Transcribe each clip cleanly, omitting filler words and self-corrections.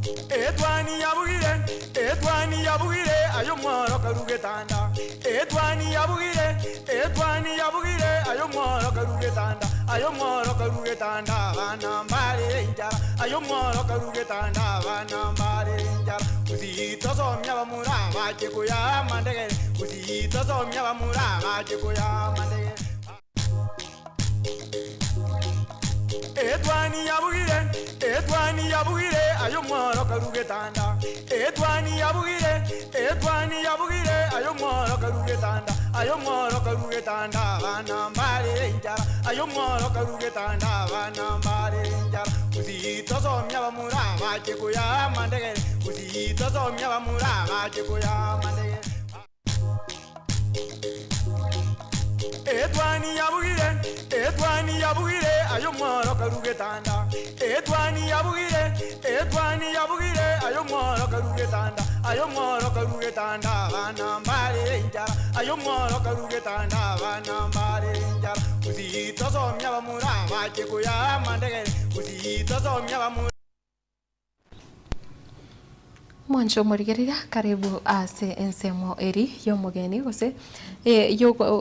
Edwani yabugire ayo mworo karugetanda. Edwani yabugire ayo mworo karugetanda. Ayo mworo karugetanda bana mbare njara. Ayo mworo karugetanda bana mbare njara. Uzito somya bamura baje kuya mandege. Uzito somya bamura baje kuya mandege. Edwani yabugire ayo mworo karugetanda. Edwani yabugire ayo mworo karugetanda. Ayo mworo karugetanda bana mbare njara. Ayo mworo karugetanda bana mbare njara. Uzito somya bamura baje kuya mandege. Uzito somya bamura baje kuya mandege. Edwani yabugire ayo mworo karugetanda. Edwani yabugire ayo mworo karugetanda. Ayo mworo karugetanda bana mbare njara. Ayo mworo karugetanda bana mbare njara. Uzito somya bamura baje kuya mandege. Uzito somya bamura. Mwancho murigerira karibu ase ensemo eri yomugeni gose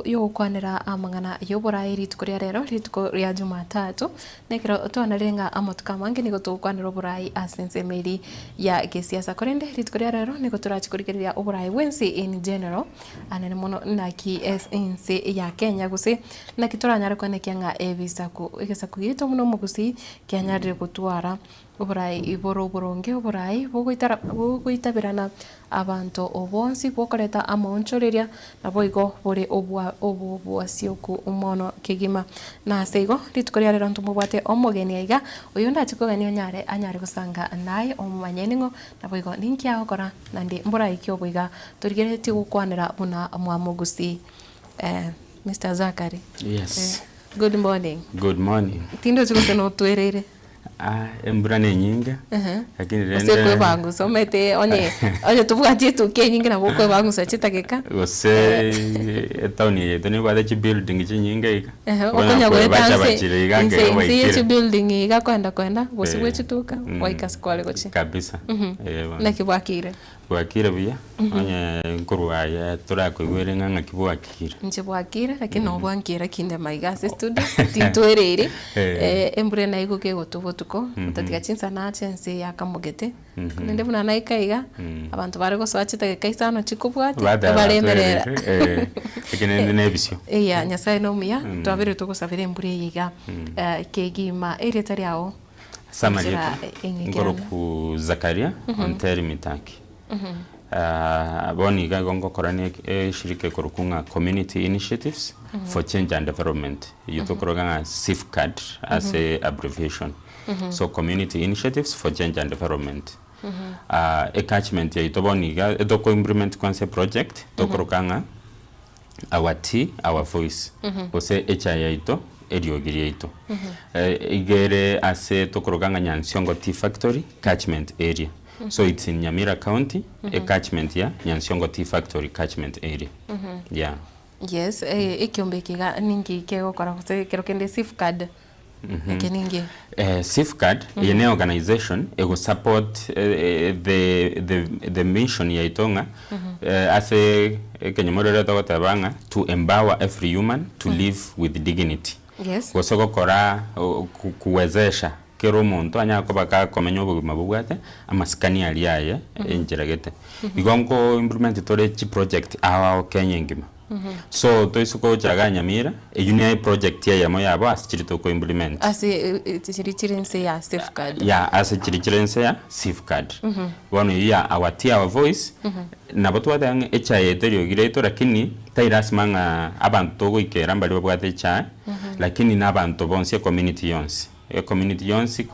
yo kwanira amangana yobora eri tukuria rero rituko rya Jumatatu nekero twanarenga amotuka mangi nigo tukwanira oburai ase ensemo eri ya gesiasa korende ritukuria rero nigo turachikurigerira oburai wensi in general anene mono naki SNC ya Kenya gose nakitoranyara konekianga ebisaku egesaku gito muno mugusi kyanyarire gutwara oburai iboro boronge oburai bugoitabirana abantu obonsi bokoreta amonchoreria naboigo bore obwasioku umono kigima na seigo ritukoria rero ntumubwate omogeni aiga uyu ndachikogani anyare gusanga naye omumanyeningo naboigo ninki agokora nandi mburai kyoboiga turigereti gukwanira buna mwamugusi Mr. Zakari. Yes. Good morning. Good morning. Tindo chikose no twerere. Embura ni nyinga. Lakini rende. Ose bangu somete onye tubwatie tu ke nyinga na bokwe bangu sachitakeka. Ose etawni yetu ni kwa the building nyinga ika. Okonya gwe tanse. Nse building ika kwenda bose gwechituka waikasikwale gochi. Kabisa. Na kibwakire. Bwakire buya. Onye nkuruaya turakwigwere nganga kibwakire. Nje bwakire lakini no bwankira kinde maigase studio titwerere. Embure na iko ke gotuko mutatiga chinsa na chense yakamugete. Nende buna naikaiga abantu bari goswachita kaisano chikubwati baremerera. Ekene nebisyo. Nyasaye no muya twabire tugusabira embure yiga kegima eretari yao. Samariya ngoroku Zakaria Onteri Mitaki. Boni gongo korane shirike korukunga community initiatives for change and development. Yutokoranga SIFCAD as a abbreviation. So community initiatives for change and development. A catchment ya itoboni ga edoko implement concept project tokorokanga our tea our voice. Ose HIA ito ediogiri ito. Igere ase tokorokanga Nyansiongo Tea Factory catchment area. So it's in Nyamira County, a catchment ya Nyansiongo Tea Factory catchment area. Yeah. Yes, ikiombekiga ningi kego kora kuse kero kende SIFCAD. Keningi. SIFCAD yene organization ego support the mission ya itonga as a kenyamorera tagotabanga to empower every human to live with dignity. Yes. Gosoko kora kuwezesha kero muntu anyako baka komenya obugima bugwate amasikani ali yaye enjeragete igongo implement tore chi project awa Kenya ngima so toisuko chaga Nyamira unia project ya yamo yabo asichirito ko implement asi chirichirense ya SIFCAD ya asi chirichirense ya SIFCAD wano ya our tea our voice na botwate ang HIA terio gireto lakini tairasmanga abantu togo ikera mbali bwate cha lakini na abantu bonse community yonse community yonsi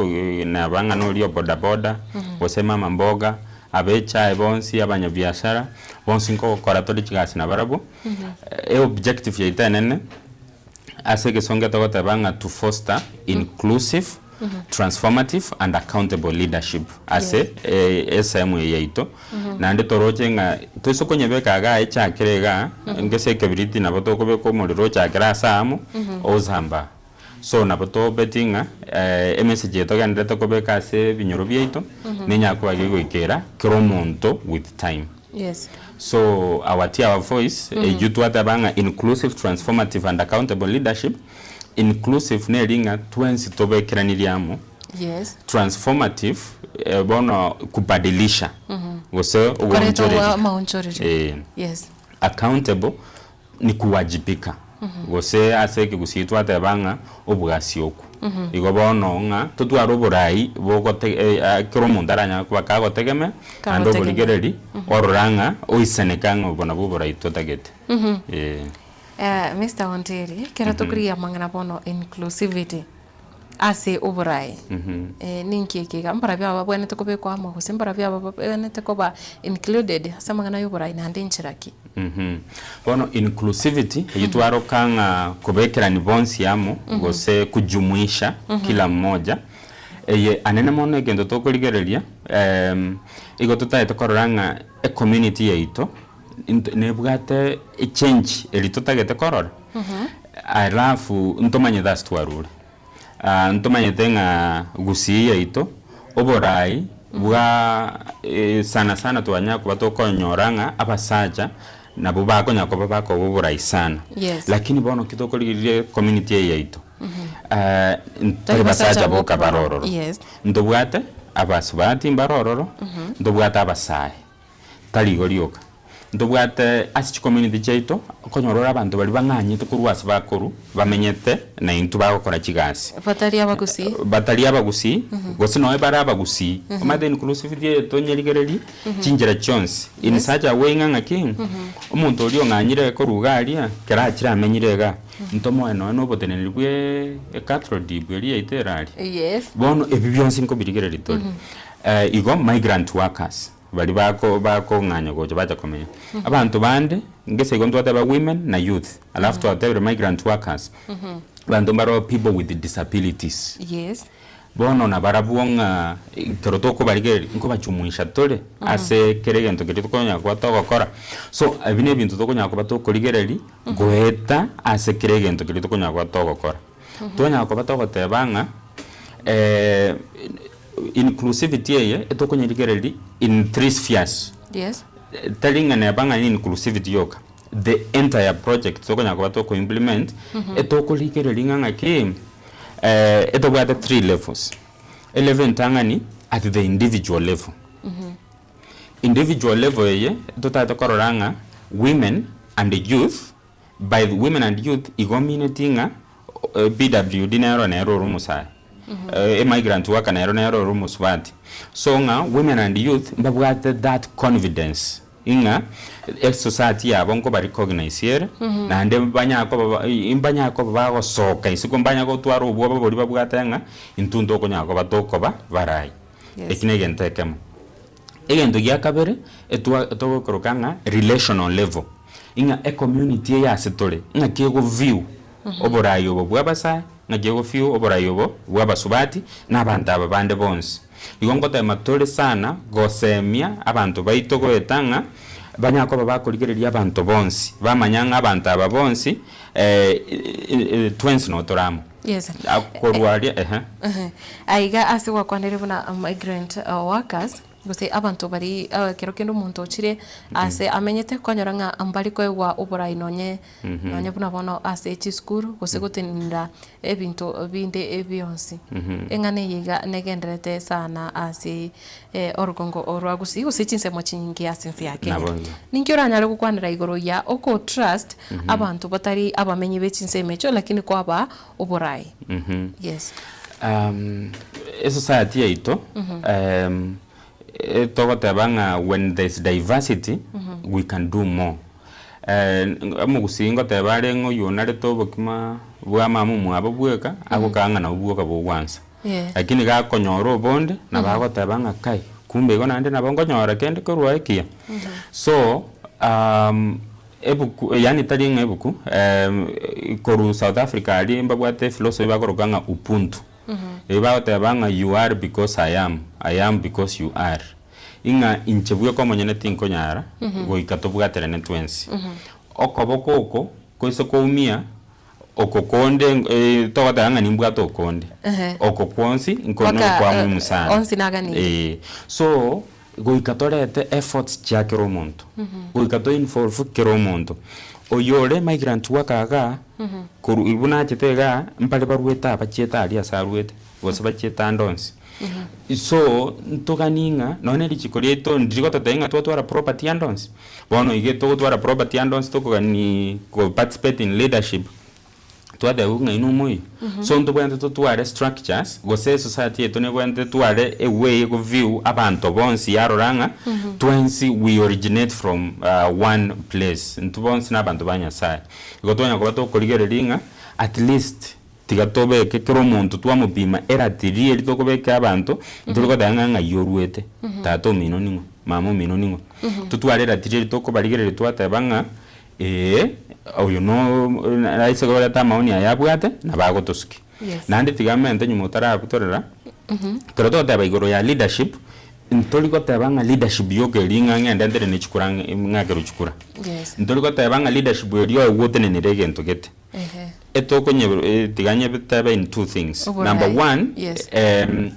na banga no lio boda bosema mamboga abecha bonsi abanyabiashara bonsi nko koratori chigasi na barabo objective ya itanene asege songa togota banga to foster inclusive transformative and accountable leadership ase SM yaito na ndi toroche nga tosokonye beka ga echa kirega ngese kebiriti na botoko beko muliro cha grasa amu ozamba so naboto betinga message yeto gandete kobeka se binyoro byeito nenya kwa gigwikera kiro monto with time. Yes. So our voice youth watabanga inclusive, transformative and accountable leadership. Inclusive neringa twensi tobekeraniriamo. Yes. Transformative bono kubadilisha. Wose uonjoreri. Yes. Accountable ni kuwajibika. Wose aseke gusitwa tabanga obugasioku. Igo bono nga tutwaro burai bogote kiro mundaranya kwakago tegeme ando buligereri ororanga oisenekanga bona burai totagete. Mr. Onteri, kera tukria mangana bono inclusivity ase uburai. Ninki kiga mbara bya babwene tukobe kwa mo simbara bya babwene tukoba included samangana yuburai na ndinchiraki. Bono inclusivity yitwaro kanga kubekera ni bonsi yamo gose kujumuisha kila mmoja. Anene mono gendo tokoligereria igo tutaye tokoranga a community yeito nebugate a change elitotagete korora. Alafu ntomanye das twarure. Ntomanye tenga gusi yeito oborai bwa sana tuanya kuba tokonyoranga abasaja nabo bakonya kuba bako boborai sana. Yes. Lakini bono kitokoligereria community yeito. Basaja boka barororo. Yes. Ndobwate abasubati mbarororo. Ndobwate abasaye. Taligorioka. Ndobwate asichi community jaito konyorora abantu bali banganye tukurwasa bakuru bamenyete na intu bakora kigasi. Batali abagusi gose no ebara abagusi. Omade inclusivity tonyeligereri kinjera chonse. Inisaja wenganga king. Omuntu oli onganyire ko rugaria kera kira amenyirega. Ntomo no botenelibwe cathode bweli iterali. Yes. Bono ebibyonse nko birigereri toli. Igo migrant workers bali bako nganya goje baja komenya. Abantu bande ngese igo ntwate ba women na youth. Alafu twate migrant workers. Bantu mbaro people with disabilities. Yes. Bono na barabuonga torotoko barigeri nko bachumuisha tole ase keregento kiti konya kwa tokokora. So abine bintu tokonya kwa tokoligereri goeta ase keregento kiti konya kwa tokokora. Tonya kwa tokotebanga inclusivity ye etokonyeligereri in 3 spheres. Yes. Telling an abanga inclusivity yoka the entire project tokonya kwa toko implement etokoligereri nganga ke etobwate 3 levels. 11 tangani at the individual level. Individual level ye totata kororanga women and the youth. By the women and youth igominatinga BW dinero na ero rumusai. Migrant worker na ero rumuswati. So nga women and youth mbabwate that confidence. Inga society yabo nko ba recognize here na nde mbanya ko ba soka isiko mbanya ko twaro ubwo babori babwatanga intundo ko nyako batokoba barai. Ekine gentekemo egento gya kabere etwa korokanga relational level. Inga a community ya setole inga kego view oborai obo bwabasa nga kego view oborai obo bwabasubati n'abantu ababande bonse. Igongo matole sana gosemia abantu baito goetanga banyako babakoligereria abantu bonsi bamanyanga abantu ababonsi twins no toramo. Yes. Akorwaria aiga asiwa kwanderebo na migrant workers gose abantu bari kero kendo muntu chire ase amenyete konyoranga ambali ko wa oborai nonye buna bono ase chiskuru gose gotinda ebintu binde ebionsi engane yiga negenderete sana ase orugongo orwagusi gose chinse mochingi asensi yake ninki oranyale gukwanira igoro ya oko trust abantu batari abamenyi bechinse mecho lakini kwa ba oborai. Yes. Society yaito when there's diversity we can do more. Amugusingo tebare ngo yonare tobokima bwama mumu abobweka agokanga na ubwoka bwanza. Lakini ga konyoro bonde na bago tebanga kai kumbe go nande na bongo nyora kende ko ruaikia. So ebuku yani talinga ebuku koru South Africa ali mbabwate philosophy bakorokanga ubuntu. Eba tebanga you are because I am because you are. Inga inchebuye ko monyene tinko nyara go ikatobwatere ne twensi. Okoboko oko koise ko umia okokonde togotanga nimbwa tokonde okokwonsi nkono kwa muhimu sana onsi nagani so goikatorete efforts ya kero muntu goikato involve kero muntu oyore migrant wakaga kuru ibuna chitega mpale barweta abacheta ali asarwete gose bacheta ndonsi so ntokaninga none lichikorieto ndiko tatenga twara property andons bono igeto twara property andons tokogani ko participate in leadership twade unga inumui so ntobwende tware structures gose society eto ne bwende tware a way go view abantu bonsi yaroranga twensi we originate from one place ntobonsi nabantu banyasai gotonya ko batokoligerelinga at least tigatobe kekero muntu twamupima eratiri litokobeka abantu ntuliko danga yorwete tato mino ningo mamo mino ningo tutwale eratiri litokobaligerere twatabanga oyo no raise go leta maoni ayabwate nabagotoski nandi tigamente nyuma utara kutorera kero totaba igoro ya leadership ntoliko tabanga leadership yogelinga ngende ndere nichikuranga ngakero chikura ntoliko tabanga leadership yo wote nenirege ntogete etoko nye tiganye bitaba in two things number one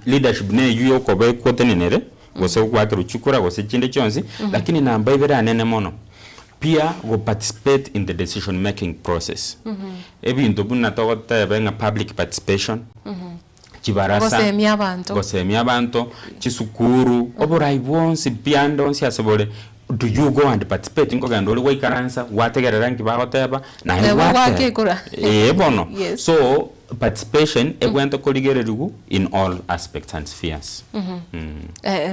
leadership ne yuyo kobe kotenenere gose kwakero chikura gose chinde chonzi lakini namba ibera nene mono pia go participate in the decision making process ebintu buna togotaba nga public participation chibarasa gosemia abantu chisukuru oborai bonsi piando siasebole do you go and participate ngo gando oli karansa wategerera ngibagoteba na wakekura bono so participation egwento koligererigu in all aspects and spheres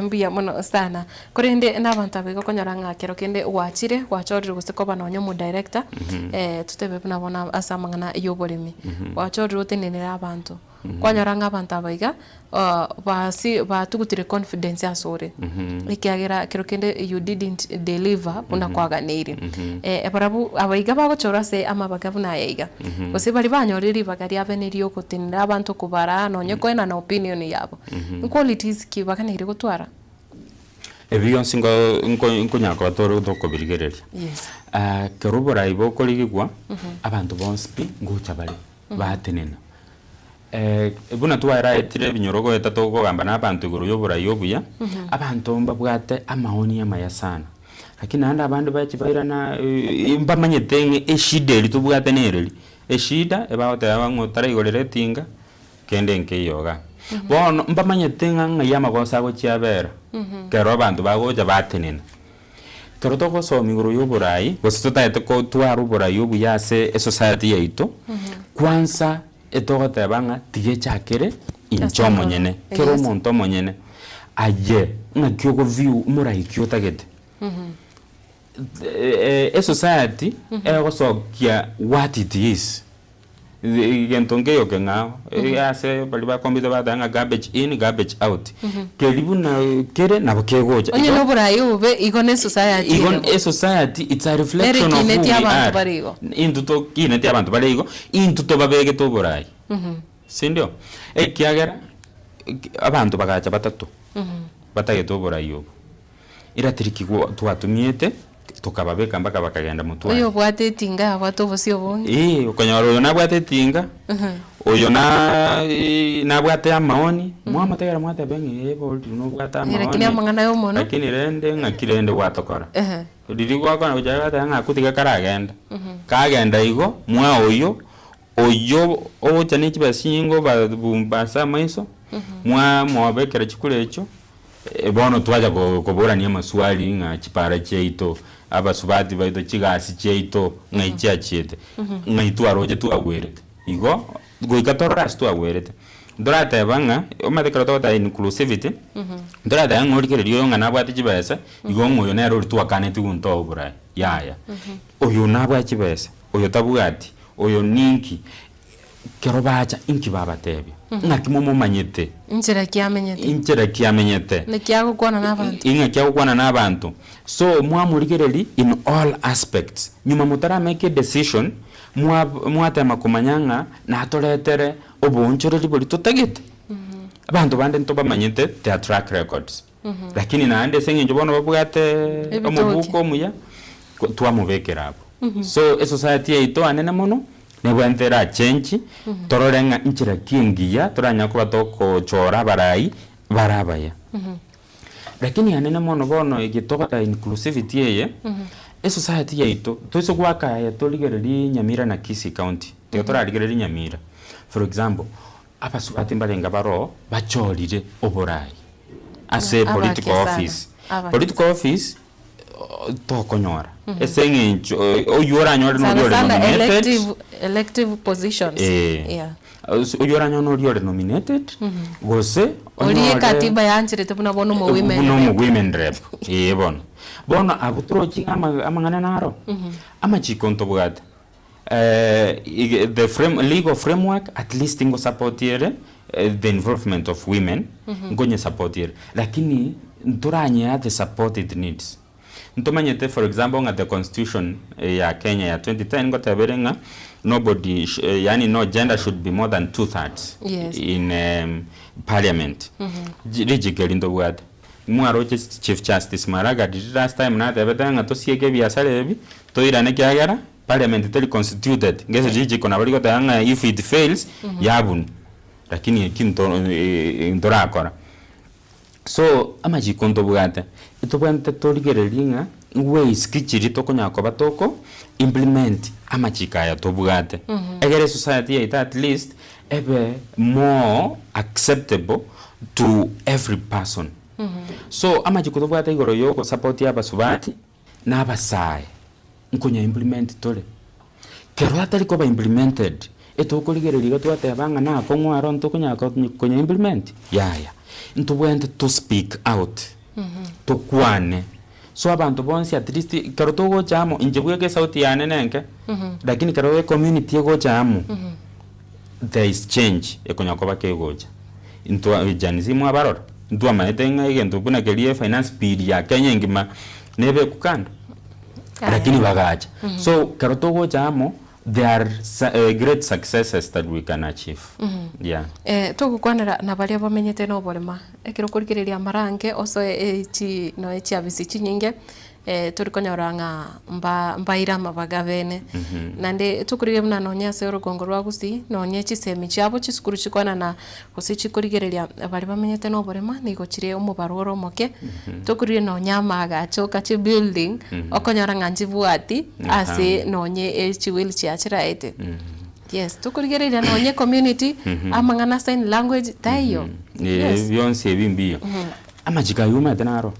mbia mono sana kurinde nabantu abego konyoranga kero kende wachire wachorire gusekoba no nyomu director tutebe nabona asamangana yoborimi wachorire utenenera abantu kwanyoranga abantu abaiga batugutire confidence asore ikiagera kero kende you didn't deliver una kwaganire ebarabu abaiga bagochora se amabaga buna yaiga gose bari banyoriri bagari abeneri okutinira abantu kubara no nyeko ena na opinion yabo qualities kibakanire gutwara ebiyo singo nkunyako batoro dokobirigereria kerubora ibo koligwa abantu bonspi ngucha bari batenena buna twara etire binyorogo etato gamba nabantu iguru yobura yobuya abantu mbabwate amaoni amaya sana lakini anda abantu bachibaira na mbamanyetenge eshide litubwate nereri eshida ebaote abangotara igorere tinga kende nkeyoga bono mbamanyetenge ngayama gosa go chiabera kero abantu bagoja batenena kero toko so miguru yoburai gositota etoko twaru burai yobuya se society yaito kwanza etogote banga tige chakere incho monyene kero monto monyene aye ngakyo view murai kyotagete society egosokia what it is gentonge yokenga ase baliba kombito badanga garbage in garbage out keribu na kere na bokegoja onye no burai ube igone society society it's a reflection of who we are induto kineti abantu barigo induto babege to burai sindio kiagera abantu bagacha batatu batage to burai yobo iratiriki twatumiete tukababeka mpaka bakagenda mutwa oyo bwate tinga abato bosio bongi ukanyoro yo nabwate tinga oyo na bwate amaoni mwa tegera mwate bengi no bwate amaoni lakini amangana yo mono lakini rende ngakirende gwatokora riri gwako na ujaga tanga kutiga karagenda kagenda igo mwa oyo ochane chibasingo babumbasa maiso mwa mwabekera chikule echo bono twaja kobora ni amaswali nga chipara cheito abasubati baito chigasi cheito ngaichia chete ngaitwaro je tuagwerete igo goikatora tuagwerete ndorata banga omadekara tota inclusivity ndorata ngorikererio nga nabwati chibesa igo ngoyo nero tuakane tugunto obura yaya oyo nabwa chibesa oyo tabugati oyo ninki kero bacha inki babatebya ngakimomo manyete inchera kiamenyete nekiago kwana nabantu kiago kwana nabantu so mwamurigereri in all aspects nyuma mutara make a decision mwatema kumanyanga na atoretere obonchoreri boli totagete abantu bande ntoba manyete their track records lakini naande senge njobono babugate omubuko muya twamubekera abo so society yaito anene mono ne bwentera change tororenga inchira kingiya toranya kuba toko chora barai barabaya lakini anene mono bono igitogota inclusivity ye society yaito toiso gwaka ya toligereri Nyamira na Kisii County torarigereri Nyamira for example abasubati mbarenga baro bachorire oborai as a political office tokonyora esengencho oyora nyore no nominated elective positions oyora nyore nominated gose oliye katiba yanchirete buna bono mo women rep bono abutrochi amangana naro amachikonto bugata the legal framework at least ingo support here the involvement of women ngonye support here lakini nturanya the support it needs ntomanyete for example nga the constitution ya Kenya ya 2010 ngotaberenga nobody yani no gender should be more than 2/3 in parliament rigikeli ndobwate mwaro chief justice Maraga did last time na tebetanga to siege biasalebi to irane kyagara parliament tell constituted ngeze rigiko na bali gotanga if it fails yabun lakini kinto ndorakora so amajikonto bugate itobwante torigerelinga ways kichiri tokonyako batoko implement amachikaya tobugate egere society ya at least ebe more acceptable to every person so amajikoto bugate igoro yoko support ya basubati na basai nkonya implement tole kero atari ko ba implemented etokoligereliga twatebanga na kongwaro ntokonyako konya implement yaya ntubwente to speak out to kwane so abantu bonse at least karoto go chamo injebweke sauti yane nenke lakini karowe community go chamo there is change ekonyako bakegocha into janizimu abarora ntua maetenga igento buna kelie finance bill ya Kenya ngima nebe kukanda lakini bagacha so karoto go chamo there are great successes that we can achieve tugukwanira na baria bamenyete no borema ekiro kurikiriria marange oso echi no echi abisi chinyinge turikonyoranga mbaira mabagavene nande tukurire muna nonya se rugongo rwa Gusii nonya chisemi chabo chisukuru chikwana na gose chikurigereria bari bamenyete no borema nigo chire umubaroro moke tukurire nonya magachoka chi building okonyoranga njibwati ase nonye echi wheelchair chiraete yes tukurigereria nonye community amangana sign language tayo yonse bimbio amajika yuma tenaro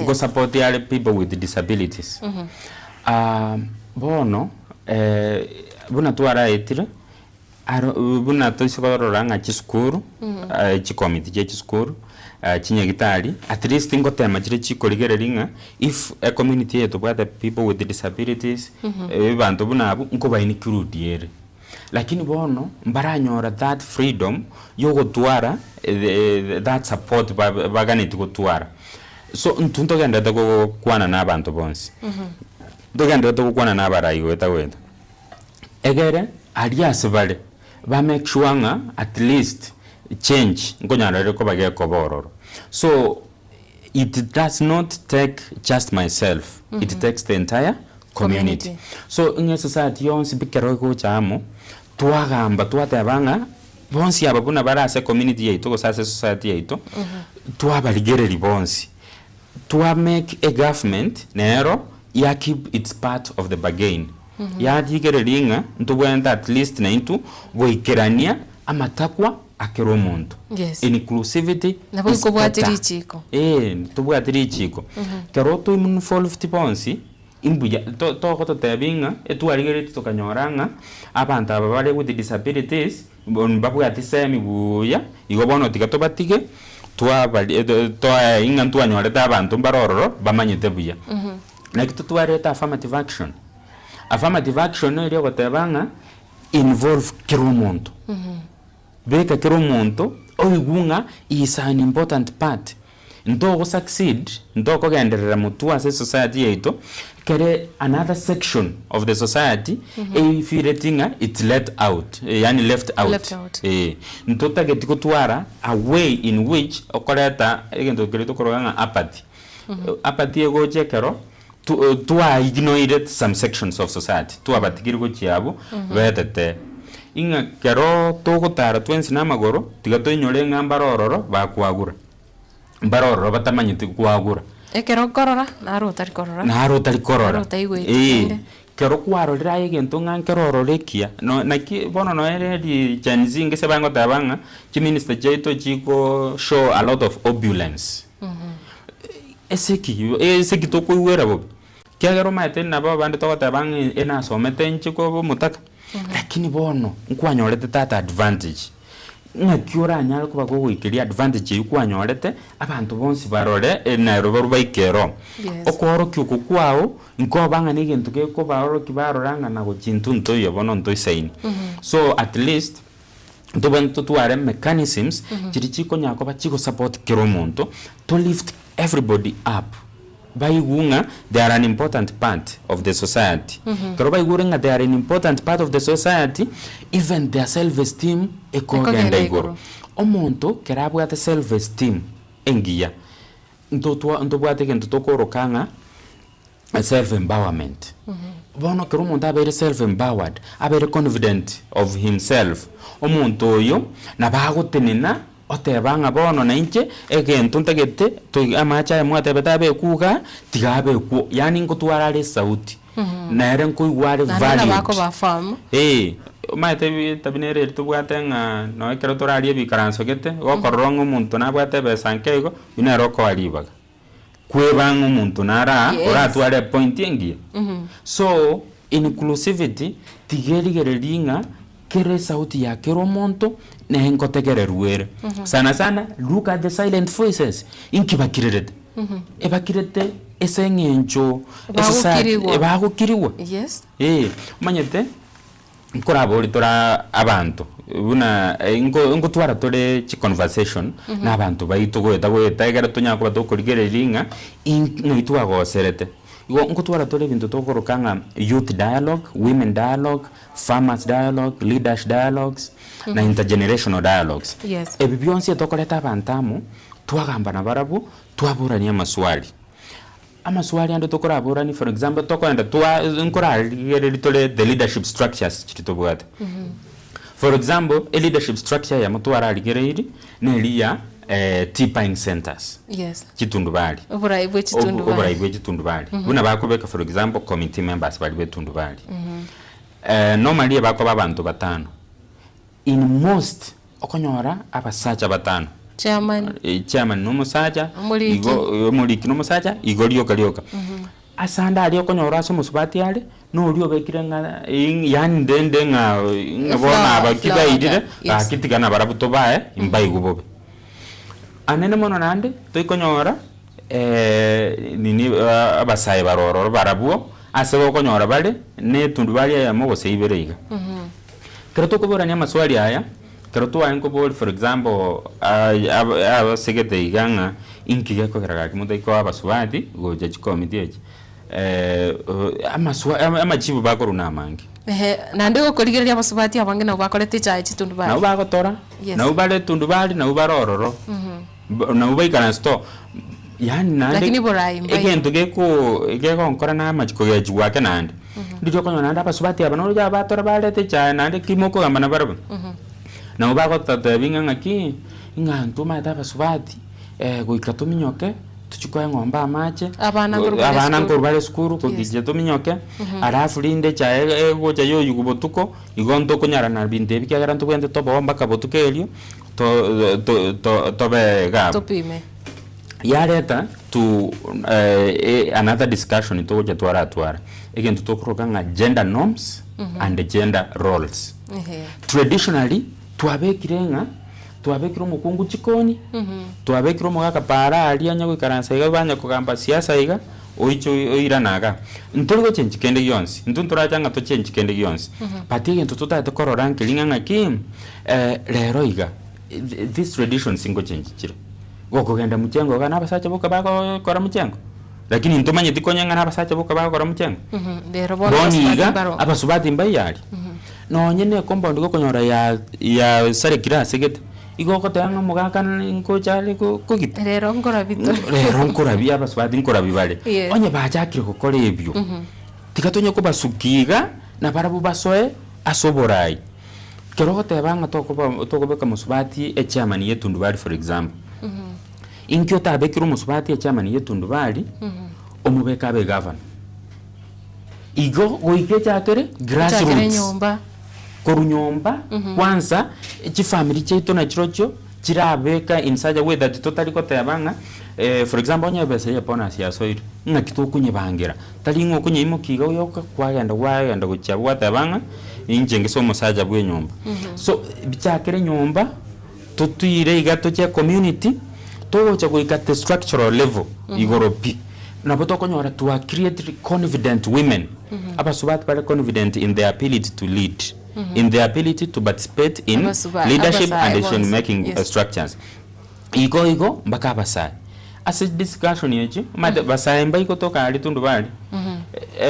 go support all people with disabilities bono buna twara etire buna toisikororanga chiskuru chikomiti chiskuru chinyagitari at least ngotema chire chikorigereringa if a community yetu bwata people with disabilities bantu bunabu nkoba include lakini bono mbaranyora that freedom yogo twara that support baganiti gutwara so ntunto ganda dago kwana na abantu bonse ndoganda dago kwana na barayi weta egere alias bale ba make sure nga at least change ngonyara reko bage kobororo so it does not take just myself it takes the entire community. So in society yonse bikero go chamo twagamba twatebanga bonsi ababuna barase community yetu go sase society yetu twabaligereri bonsi to make a government nero ya keep its part of the bargain ya digereringa ntubwenda at least na into goikerania amatakwa akero muntu inclusivity nabo ko bwatirichiko tubwatirichiko kero to involved bonsi imbuya to ko tebinga etwarigereti tokanyoranga abantu ababale with disabilities babwati semi buya igobono tikatobatige twa inga ntwanyore abantu mbarororo bamanyete buya nakito twareta affirmative action iri gotebanga involve kirumuntu beka kirumuntu oigunga is an important part ndo succeed ndo ko genderera mutu as society yeto kere another section of the society if it let out yani left out ndo target kutwara a way in which okoreta egento kereto koroganga apathy apathy ego chekero tuwa ignored some sections of society tuwa batigiri go chiabo betete inga kero togotara twensi namagoro tiga toinyore ngambarororo bakwagura mbarororo batamanyite kwagura ekero korora naro tari korora kero kwarorera egento ngankerororekia no naki bono no eri chanzinge se bango tabanga chi minister jaito chiko show a lot of opulence eseki to kuwera bo kyagero maite na baba bande to tabanga ena somete nchiko mutaka lakini bono nkwanyorete tata advantage ngakiora nyalo kuba go wikiria advantage yukwanyorete abantu bonsi barore na robo baikero okoro kyuko kwao nko banga nigento ke ko baroro kibaroranga na go chintu nto yobono nto isaini so at least ndobento tuare mechanisms chirichiko nyako bachiko support kero monto to lift everybody up Bayigunga, they are an important part of the society. Kero bayigunga, they are an important part of the society, even their self-esteem ekogenda igoro. Omonto kerabwate self-esteem engia. Ntobwate kento tokoro kanga self-empowerment. Bono kero monto abere self-empowered, abere confident of himself. Omonto yo na bagotenena otebanga bono na inche egento ntagete to amacha mwate betabe kuga tigabe ku yani ngotwara sauti na ere nkuigware value bako ba farm maite tabinere tubwatenga no ekero torarie bikaranso gete gokorongo umuntu nabwate besankego binero ko alibaga kwebanga umuntu nara ora tware point engie so inclusivity tigerigerelinga kere sauti ya kero monto na henkotegere ruere sana look at the silent voices inkibakirete ebakirete esengencho ebagukiriwa yes manyete nkorabori tora abantu buna ngotwara tore chi conversation na abantu baito gweta egera tunyako batokorigerelinga ingitwa goserete igo ngotwara tore bintu tokorokanga youth dialogue, women dialogue, farmers dialogue, leaders dialogues na intergenerational dialogues. Yes. Ebibionsi tokoleta bantamu twagamba na barabu twaburania maswali. Amaswali ando tokoraburani for example tokoenda nkorali tole the leadership structures chitobwate. For example, a leadership structure ya mutwara aligereiri nelia T-Pine centers. Yes. Chitundubali. Oburaibu chitundubali. Buna bakubeka for example committee members bali betundubali. Normally bako babantu batano. In most okonyora abasacha batano. Chairman no musacha, muliki no musacha, igorioka. Asanda ali okonyora so musubati ale no ulio bekirenga yani ndende nga bona abakiba idire akitigana barabuto bae imbai gubobe. Anene mono nande toikonyora nini abasaye baroro barabuo asebo konyora bale ne tundubali ya mogo seibereiga kero tokobora nya maswali aya kero to anko bol for example segete iganga inkiga ko karaga kimuto iko abaswati go judge committee amachibu bakoruna mangi nande gukurigereria abasubati abange na bakorete cha chitundubali na bagotora na ubale tundubali na ubarororo na ubaikana sto yani nande lakini borai mbai egento geko nkora na machiko ya juwake nande ndito konyo nande abasubati abano ja batora balete cha nande kimoko gamba na baraba na ubagota binga ngaki ingantu mata abasubati goikato minyoke tuchikoya ngomba amache abana ngorubale skuru ko gije to minyoke arafu linde cha ego cha yo yugobotuko igonto kunyara na binde bikagara nto kwende to bomba kabotuke elio to bega topime yareta to another discussion to goja twara again to kurokanga gender norms and gender roles traditionally twabekirenga twabekiro mukungu chikoni twabekiro mugaka para alianya gwikaransa iga banya kugamba siasa iga oicho oiranaga nturigo chenji kende yonsi ntunturachanga to chenji kende yonsi patige ntututate kororanke linganga kim lero iga this tradition singo change chiro gokugenda muchengo kana abasacha boka bako kora muchengo lakini ntumanye tikonyanga abasacha boka bako kora muchengo lero boniga abasubati mbayali no nyene compound gokonyora ya sare kira segete igo kotanga mugaka nkochale ko git rero ngora bito rero nkora bia basubati nkora bibale Yes. onye bajakire gukora ebyo tigatonye ko basukiga na barabu basoe asoborai kero gotebanga tokobeka musubati echairman yetundubali for example inkyo tabekira musubati echairman yetundubali omubeka be governor igo goike chakere grassroots nyomba korunyomba kwanza chifamily cheito na chirocho chirabeka in such a way that totally kotebanga for example onye bese yapona sia soiro nga kitukunye bangira tali ngo kunye imukiga yoka kwagenda guchabwa tabanga injenge so musaja bwe nyomba so bichakere nyomba tutire igato cha community togocha goikate structural level igoropi nabo tokonyora to create confident women abasubat pare confident in their ability to lead in their ability to participate in leadership and decision making structures igo mbaka basai as a discussion yechi basai mbai kotoka ali tundu bali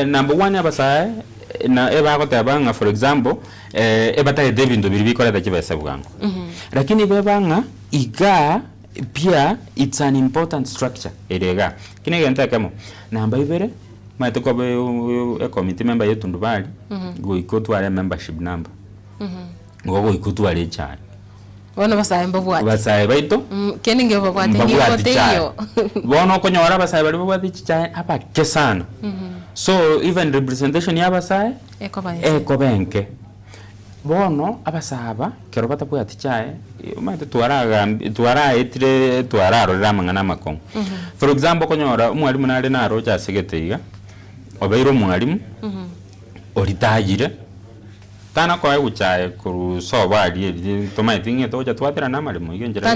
number 1 abasai na eba kotabanga for example ebata David biri bikora takibesa bwangu lakini bebanga iga pia it's an important structure erega kinegenta kamo namba ibere mate ko a committee member yetundu bali go ikotware membership number ngo ikotware cyane bona basaye mbabwati basaye baito keninge babwati ngiyo bona konyora basaye bali babwati cyane apa kesana so even representation ya basaye eko benke bono abasaba kero batapwati cyae mate twara etire twararo ramangana makongo for example konyora umwalimu nale naro cha segeteiga obeiro mwalimu oritagire tana kwa uchaye kuru soba ali tomaitinge toja twatera na mwalimu igenjera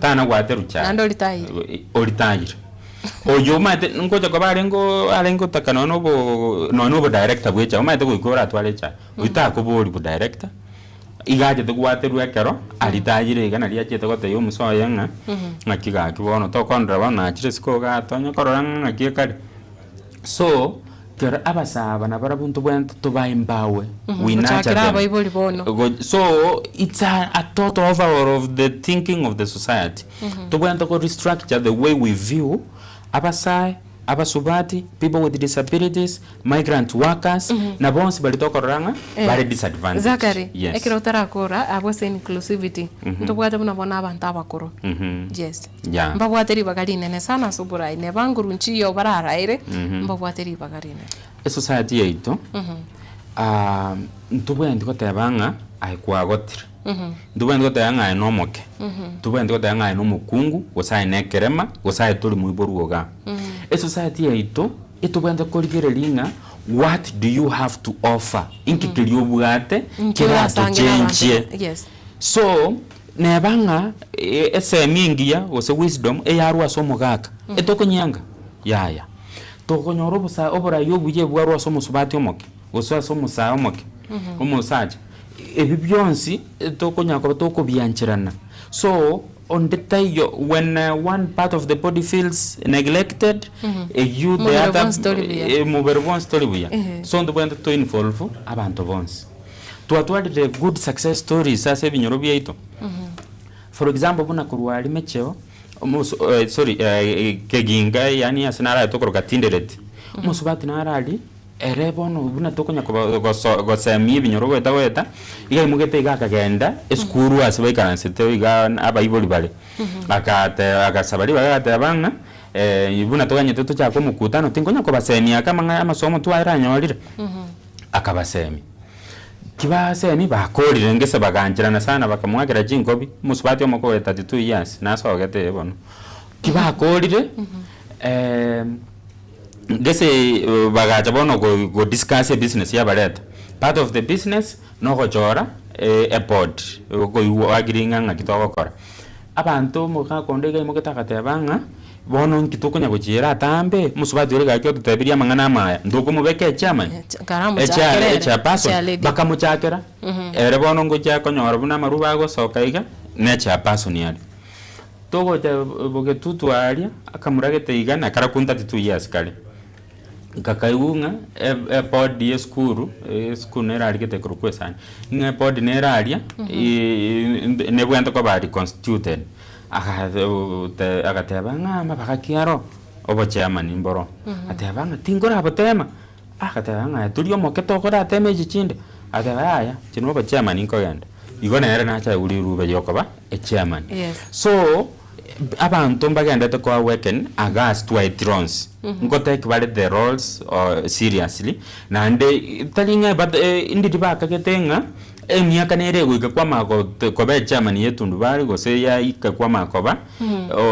tana wateru cha nando oritagire oyo mate ngoja kwa barengo alengo takano no director bwecha mate kuikora twalecha uitako boli bu director igaje tugwateru ekero alitagire igana liachete gote yo musoyenga ngakiga kibono to kondra bana achire siko ga tonyo koranga ngakikari so kera abasaba na barabuntu bwento tubaimbawe we nurture them so it's a total overhaul of the thinking of the society tubwento ko restructure the way we view abasai abasubati people with disabilities migrant workers na bonse balitoka ranga bali disadvantage Zakari ekero tarakora abose inclusivity ntubwate bunabona abantu abakoro yes mbabwateri bagarine ne sana subura ine banguru nchiyo bararaire mbabwateri bagarine a society yeito ntubwente ko tabanga aikwagotira ntubwente ko tabanga enomoke ntubwente ko tabanga enomukungu osaye nekerema osaye tuli muiboruoga a society yeito itubwente ko ligerelinga what do you have to offer inkikilio bwate kira to change yes so nebanga ese mingia ose wisdom eyarwa somo gaka etokonyanga yaya tokonyoro busa obora yobuye bwarwa somo subati omoke oswa somo sa omoke omusaje ebi byonsi tokonyako tokobyanchirana so on the tayo when one part of the body feels neglected you the other move story buya so ndo bwenda to involve abantu bonse twatwali the good success stories ase binyoro byaito for example buna kurwali mecheo keginga yani asinara tokoroka tinderet musubati narali erebono buna tokonya gosemi binyoro weta iga mugete iga kagenda eskuru asibaikansete iga abayiboli bale akasabali bagata banga ibuna tokanya toto chako mukutano tingonya ko basemi akama amasomo twaranya walira akabasemi kibasemi bakorire ngese baganjirana sana bakamwagera jingobi musubati omoko 32 years nasogete bono kibakorire ngese bagaja bono go discuss business ya baleta part of the business no gojora a board go agiringa ngakitoko kora abantu muka kondega imoketaka banga bono nkitukunya kuchira tambe musubati uri gakyo tutabiria mangana amaya ndoko mubeke chama echa paso bakamuchakera ere bono ngoja konyora buna maruba go sokaiga necha paso ni ali togo boge tutu alia akamuragete igana karakunta 32 years kale kakaiunga pod ye skuru nera alikete kurukwesana inga pod nera alia ne bwento ko bari constituted agateba ngama bakakiaro obo chairman imboro ateba nga tingora abotema agateba nga tulio moketo ko dateme jichinde ateba aya chino obo chairman inkogenda igona era nacha uri rube yokoba chairman so abantu mbagendete kwa weken agas twitrons ngoteke bale the roles seriously nande talinga but indi dibaka ketenga emyaka nere gwika kwa mako kobe chairman yetu ndubari gose ya ika kwa makoba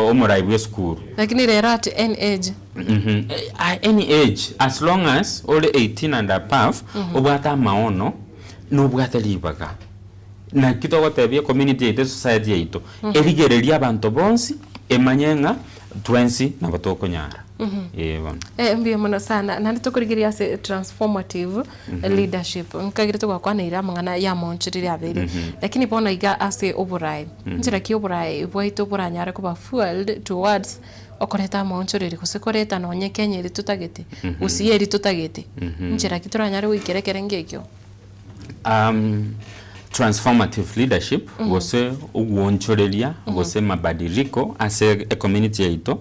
omuraibu ya school lakini rero at any age any age as long as only 18 and above obwata maono no bwata libaka na kito tebia community ite society yetu erigereria abantu bonsi emanyenga twensi na batoko nyara mbio muno sana na nditokurigiria se transformative leadership nkagire to kwa ira mangana ya monchiri abere lakini bona iga ase oburai njira ki oburai bwaito buranyara kuba fueled towards okoreta monchiri kusekoreta no nyekenya iri tutagete usiyeri tutagete njira ki turanyara wikerekere ngekyo transformative leadership gose uwonchorelia gose mabadiliko ase community yetu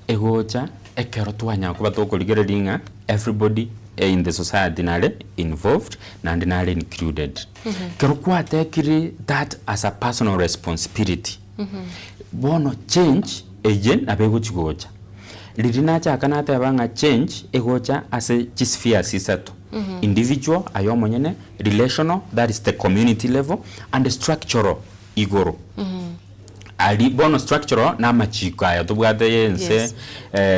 egocha ekero twanya kuba tokoligerelinga everybody in the society nale involved and nale included kero kwatekiri that as a personal responsibility bono change agent abegochigocha lidinacha kanata banga change egocha ase chisphere sisato individual ayomonyene relational that is the community level and structural igoro ali bono structural na machiko aya tubwate yense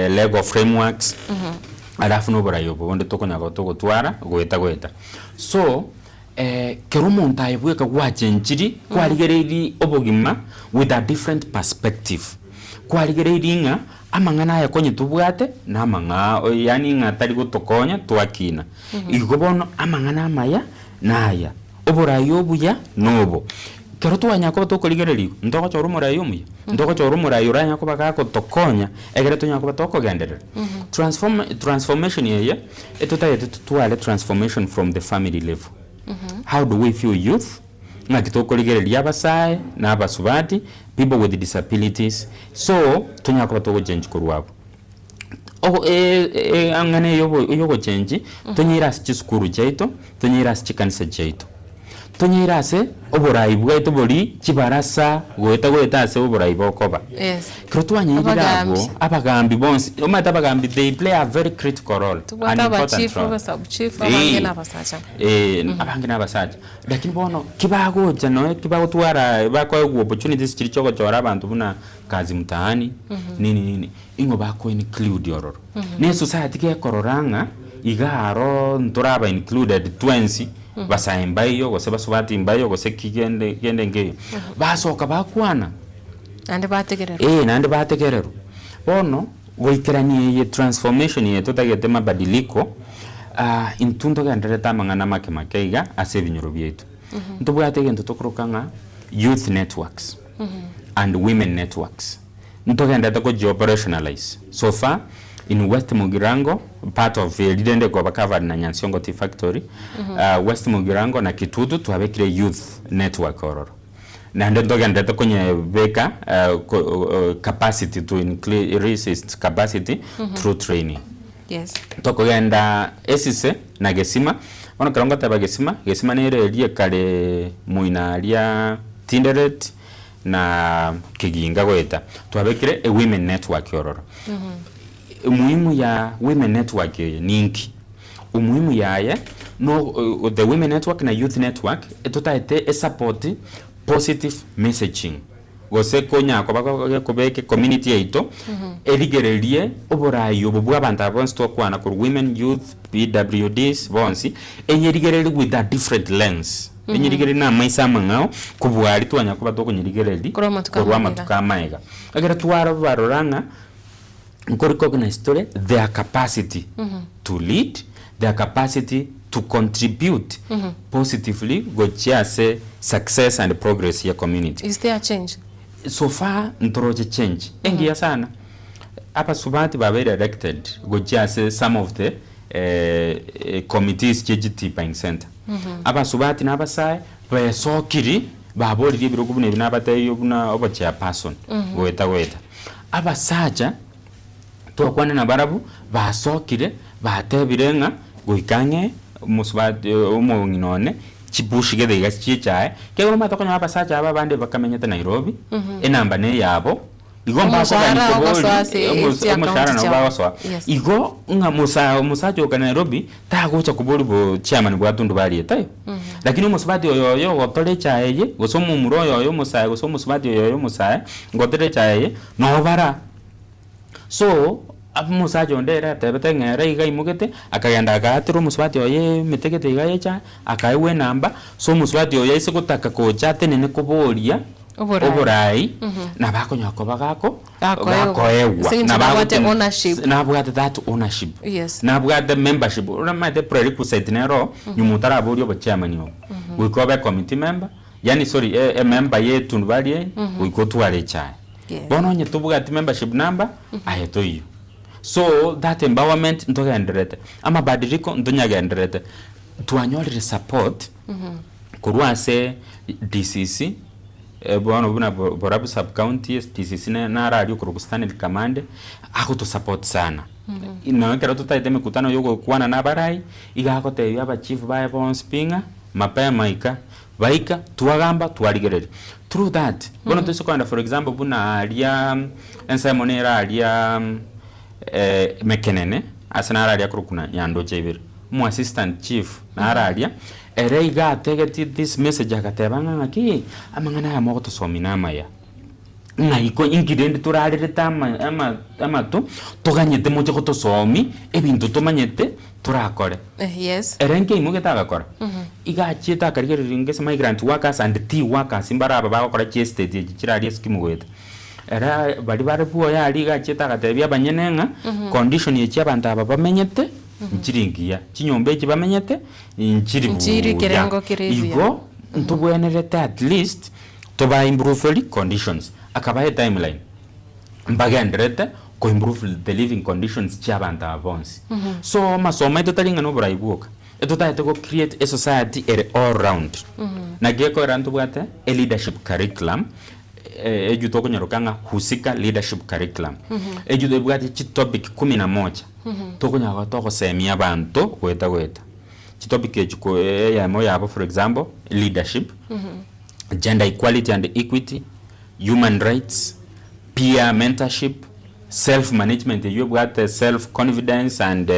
Lego frameworks alafu no burayo bonde tokonyago togotwara gweta so kerumo ntayebweka gwachenjiri kwaligereri obogima with a different perspective kwaligereri nga amangana ya konye tubwate na manga yani ngatari gutokonya twakina igobono amangana amaya naya oburayo buya nobo kero twanya ko tokoligereri ndoko choro murayo muya ndoko choro murayo ranya ko bakako tokonya egere tonya ko tokogenderera transformation yeye etutaye tutwale transformation from the family level how do we feel youth ngakitokoligereri abasaye na abasubati people with disabilities so tonya ko toko change kurwabo angane yogo change tonyira sikuru chaito tonyira sikanisa chaito tonyirase oburai bwaito buri kibarasa gweta ase oburai bokoba kero twanyirabo abagambi bonsi omata abagambi they play a very critical role and important role chief abangena basacha abangena basacha lakini bono kibago jano kibago twara bakwa opportunities kirichoko chora abantu buna kazi mtaani nini ingo bako include yororo ne society ke kororanga igaro nturaba included 20 basaimbayo gose basubati imbayo gose kigende nge basoka bakwana ande bategerero nande bategerero bono goikeranie ye transformation ye tutagete mabadiliko intundo gandereta mangana makeiga ase binyoro byetu ntubwate gento tokrokanga youth networks and women networks ntogenda ko operationalize so far in West Mugirango, part of Lidende Goba covered na Nyansiongo Tea Factory, West Mugirango na Kitutu tuhabekire youth network ororo. Na ndo ganda kwenye beka capacity to increase capacity through training. Yes. Toko ganda esise na Gesima, wana karonga taba Gesima nere elie kale muinalia Tinderet na Kiginga goeta. Tuhabekire a women network ororo. Umuhimu ya women network ninki umuhimu yaye no the women network na youth network etotaete support positive messaging gose konya ko beke community yeito eligererie oborayo obubwa abantu abonse tokwana ku women youth PWDs bonsi enyerigereri with a different lens enyerigereri na maisa mangao kubwali twanya ko batokonyerigereri korwa matukamaiga agera twara baroranga recognize their capacity to lead, their capacity to contribute positively gochiase success and progress ya community. Is there a change? So far ntroje change engia sana abasubati babe elected gochase some of the committees GGT center abasubati n'abasaye besokiri baborire ibirugo bune binabateyo buna obo chairperson weta abasaja tokwana na barabu basokire batebirenga goikange musubati omonginone chibushige de gachichae kego matokonya abasaja aba bande bakamenyete Nairobi enamba ne yabo igomba umushara na bawaso igo nga musajo ka Nairobi tagocha kuburi bo chairman bwa tundu bali tayo lakini umusubati oyo gotore chaeye gosomu muroyo oyo musaye gosomu musubati oyo musaye ngotore chaeye no bara so musajo ndera tebete ngera iga imugete akagenda agatiro musubati oyo metegete iga yecha akaiwe namba so musubati oyo ise gutaka ko chate nene kuboria oborai na bakonyako bagako bakoewa na bagate ownership na bwate that ownership yes na bwate membership uramate prerequisite nero nyumutara aborio bo chairman yo we go back committee member yani sorry a member yetu ndbalie we go to ale chai bono nye tubugate membership number aheto iyo so that empowerment ntogenderete ama badiriko ndonyagenderete tuanyolire support kurwase DCC bono buna borabu sub county DCC na radio kurugustani likamande ako to support sana inawekera tutaite mikutano yoko kuana na barai igakote yaba chief bae bonspinga mapema baika tuagamba tualigerere through that bono tusokwanda for example buna alia ensemonera alia mekenene asana alia kurukuna yando chebir mu assistant chief na alia Erega tegeti this message akatebanga ngaki amangana ya moto somina maya na iko ingirende turarire tama to toganyete moche ko tosomi ebintu tomanyete turakore yes erenke imugeta agakora iga chita karigere ringese migrant workers and tea workers imbaraba bagakora chestate kirari scheme weta era bali barabuo ya liga chita gatebya banyenenga condition ye cyabantu aba bamenyete nchiringia chinyombe chibamenyete nchiri kerengo kirevia igo ntubwenerete at least toba improve conditions akabaye timeline mbagendrete ko improve the living conditions chabanta avons so masoma itotalinga no buraibuka etotayete ko create a society all round na geko rantu bwate a leadership curriculum ejuto konyarokanga husika leadership curriculum ejuto bwate chi topic 11 tokonya toko semia bantu weta topic ejiko ya moya abo for example leadership gender equality and equity human rights peer mentorship self management you got self confidence and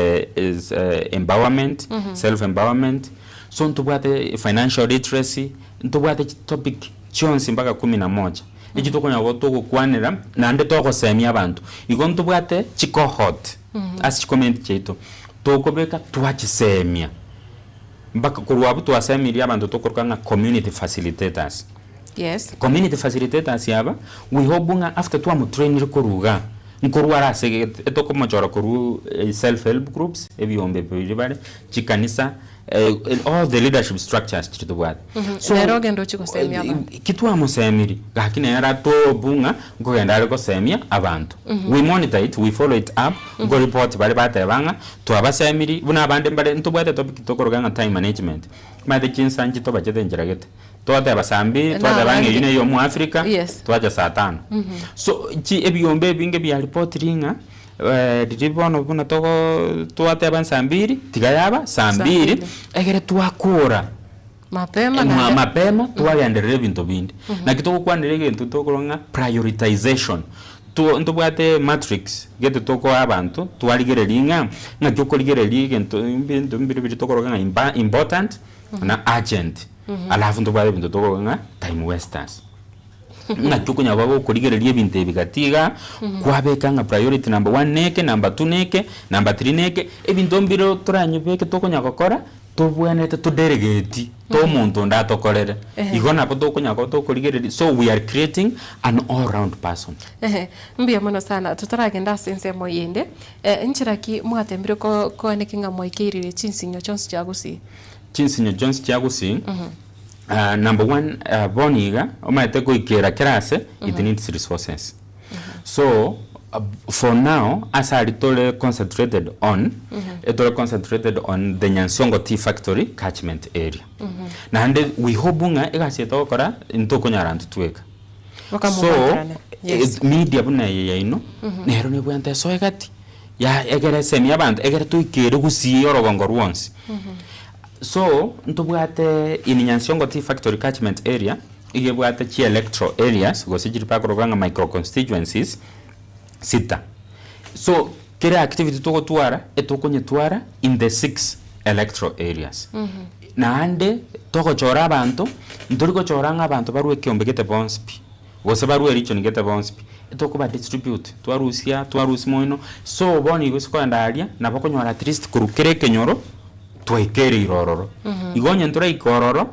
empowerment self empowerment so ntubwate financial literacy ntubwate topic chonsi mpaka 11 ejitokonya gotoko kwanira na nde toko semia abantu igonto bwate chikohot as chikoment cheto tokobeka twachisemia mpaka kurwabu twasemira abantu tokorkanga community facilitators yes community facilitators yaba we hobunga after twa mu trainer koruga nkorwara se etoko mochora koru self help groups ebiombe bibale chikanisa all the leadership structures to what so neroge ndo chiko semia abantu kitwa musemiri gakine era to bunga ngogenda ariko semia abantu we monitor it we follow it up go report bale batebanga to abasemiri buna abande mbale ntubwate topic tokoroganga time management made kinsanji to bajete njiragete toate abasambi toate bange yine yo mu Africa toaje saa 5 so chi ebiombe binge bya report ringa diribono buna toko toate abansambiri tigayaba sambiri egere twakora mapema twagenderere bintu bindi na kitoko kwanirege bintu tokoronga prioritization to ntubwate matrix gete toko abantu twaligere linga na tyokoligere lige bintu mbiri tokoronga important na urgent alafu ntubwate bintu tokoronga time wasters na tukunya babo kuligereria ibintu ebigatiga kwabeka nga priority number 1 neke number 2 neke number 3 neke ebintu mbiro turanyubeke tokunya gukora tubwanete to delegate to muntu ndatokorere igona po tokunya ko tokuligereria so we are creating an all round person mbia muno sana tutaragenda sense moyende nchiraki mwatembire ko nekinga moikirire chinsinyo chonse chagusi number 1 boniga omaete goikera class it needs resources so for now as I tole concentrated on the Nyansongo Tea Factory catchment area na ande we hobunga egasieta okora ntoko nyarantu tweka so media buna yaino nero ne bwante so egati ya egere semi abantu egere tuikere gusi orogongo ruonsi so ntubwate in Nyansongo Tea Factory catchment area igebwate chi electoral areas gosijiri pakoroganga micro constituencies sita so kere activity toko tuara etokonyetwara in the 6 electoral areas na ande toko chora abantu ntoriko choranga abantu barwe kiombekete bonspi gose barwe region gete bonspi etoko ba distribute twarusi moino so boni gusiko ndaria na bakonyora at least kurukere kenyoro twaikere irororo igonye ntura ikororo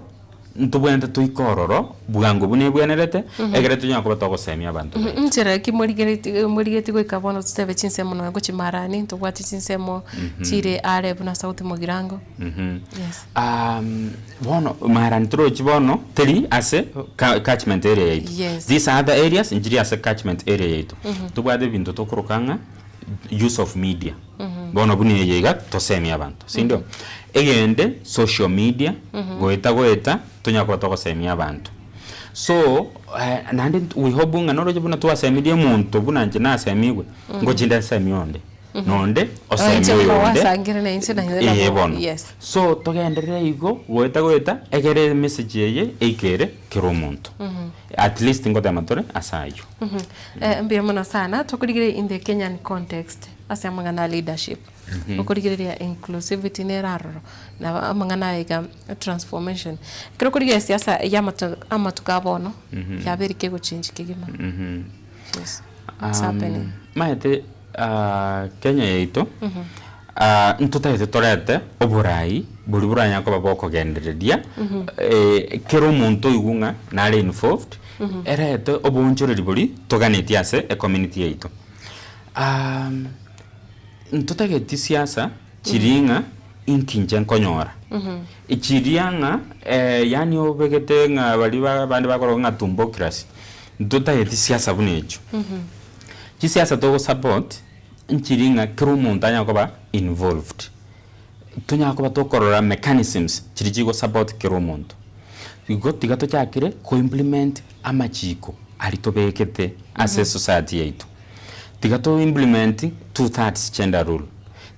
ntubwente tuikororo bugango bune bwenerete egere tunyako batoko semia abantu ntera ki morigeti gwika bono tutebe chinsemo no ngo chimarani ntubwati chinsemo chire are buna sauti mogirango yes bono marani tro chibono teri ase catchment area yetu these other areas injiri ase catchment area yetu tubwade bintu tokurukanga use of media bono bune yega to semia abantu sindo egende social media goeta tunyako toko semia abantu so nandi we hobunga noroje buna tuwa semia muntu buna nje na semigwe ngo jinda semionde nonde osemionde yes so togendere igo goeta egere message yeye ekere kero muntu at least ngote amatore asayo mbia mona sana tokurigire in the Kenyan context asa mangana leadership okurigire inclusivity neraro na mangana ega transformation kero kurigire siasa amatukabono yaberike go change kigima yes what's happening maete Kenya yeito ntutaite torete oburai buriburanya ko baboko genderedia kero muntu igunga na involved erete obonjoreri buri toganeti ase a community yeito ntutageti siasa chiringa inkinje nkonyora ichirianga yani obegete nga bali bandi bakoronga tumbokrasi ntutageti siasa bunecho chisiasa to support nchiringa kero muntu anyakoba involved tunyakoba to korora mechanisms chirichigo support kero muntu tigato chakire ko implement amachiko alitobekete as a society yetu tigato implement 2/3 gender rule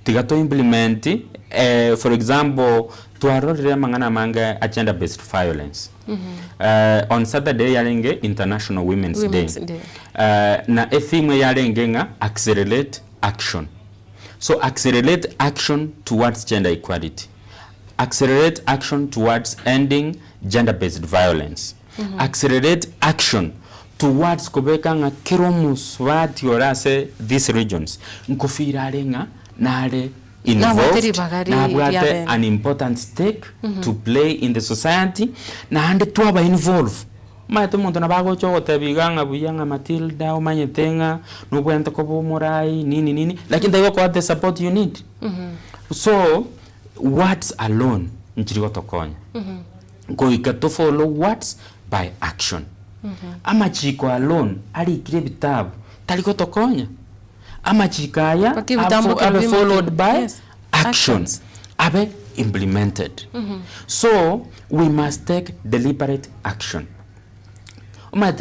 tigato implement for example tuarorere mangana manga agenda based violence on Saturday yarenge International Women's Day. Na theme yarenge nga accelerate action. So accelerate action towards gender equality. Accelerate action towards ending gender based violence. Accelerate action towards kubeka nga kiromus wati orase these regions. Nkofira arenga nare involved na an important stake to play in the society na ande tuaba involve mato muntu na bago chogote biganga buyanga Matilda umanyetenga nubwenta ko bumurai nini lakini they work the support you need so words alone njiri gotokonya go ikato follow words by action ama chiko alone ali kire bitabu tali gotokonya ama chikaya abe followed by actions abe implemented so we must take deliberate action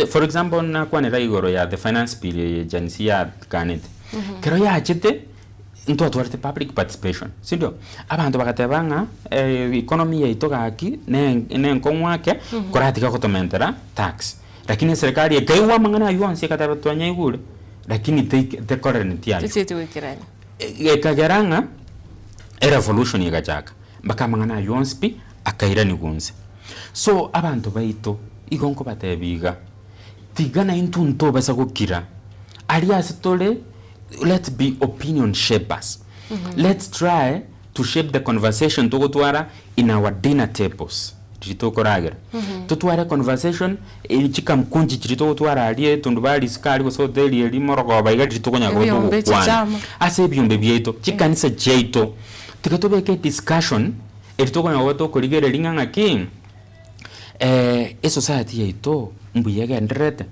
for example na kwa nera igoro ya the finance bill janisia kanet kero ya achite into atwarte public participation sindio abantu bakatebanga economy yeito gaki ne nkonwake koratika kotomentera tax lakini serikali ekaiwa mangana yuansi katabatwanya igure lakini te current yayo tete wekirani ekageranga revolution yagachaka mbaka mangana yonspi akaira nigunze so abantu baito igonko batebiga tigana into nto basa gukira alias tole let's be opinion shapers let's try to shape the conversation tugotwara in our dinner tables chitokoragera tutware conversation chika mkunji chitotwara aliye tundubali skali go sodeli eli morogo baiga chitokonya go tukwana ase byombe byeto chikanisa jeito tikatobeke discussion elitokonya go tokoligere linganga king society yeito mbuyega ndrete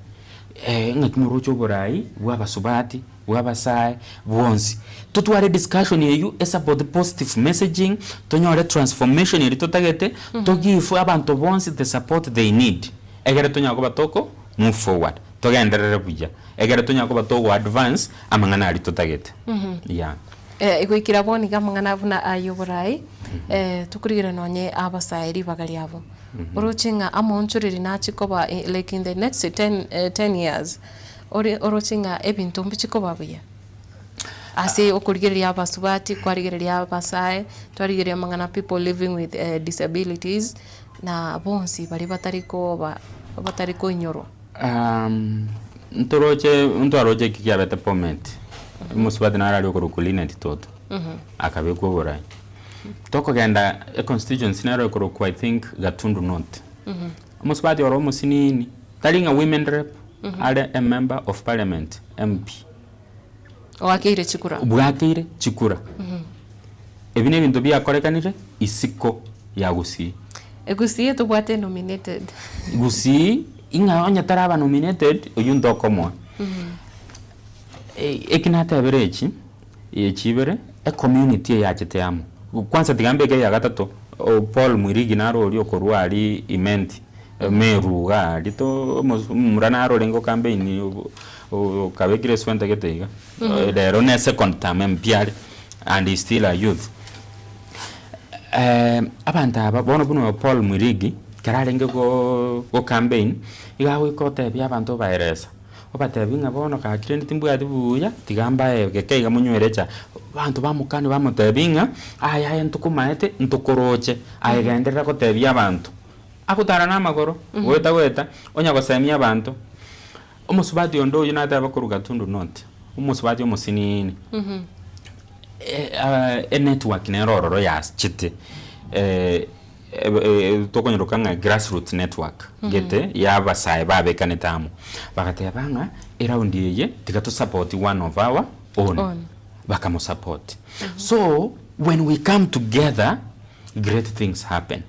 ngakimurocho borai bwabasubati bwabasai bonsi tutware discussion yeyu is about the positive messaging tonyore transformation yeri tutagete to give abantu bonsi the support they need egere tonyako batoko move forward togenderere buja egere tonyako batoko advance amangana ari tutagete yeah igwikira boni gamangana buna ayoborai tukurigire nonye abasairi bagali abo orochinga amonchuriri nachikoba like in the next 10 years orochinga ebintu mbichikoba buya ase okurigiria abasubati kwarigiria abasai twarigiria mangana people living with disabilities na bonsi bari batariko inyoro ntoroje kikiabete point musubati narari okurukulina titoto akabekwo borai toko genda a constituency naro okuruku I think Gatundu North musubati oro musinini talinga women rep are a member of parliament MP wakire chikura ebine bintu byakorekanire isiko ya Gusii Gusii tubwate nominated Gusii inga onya taraba nominated oyundo komwa ekinata average yechibere a community yachiteamo kwanza tigambeke ya gatatu Paul Mwirigi naro oli okorwa ali imenti meruga lito murana aro lengo campaign kabekire swenta getega lero ne second term MPR and is still a youth abantu aba bono buno Paul Mwirigi karalenge go campaign igawe kote bya abantu baeresa obatebinga bono ka trend timbu adibuya tigamba gekeiga munywerecha bantu bamukani bamutebinga aya ntukumaete ntukoroche ayegenderera kotebya abantu akutara namagoro weta onya gosemia abantu omusubati ondo yunata abakuru Gatundu North omusubati omusinini network nerororo yas chite tokonyerukanga grassroots network gete yabasai babekanetamu bakatebanga eraundi yeye tigato support one of our own bakamu support so when we come together great things happen.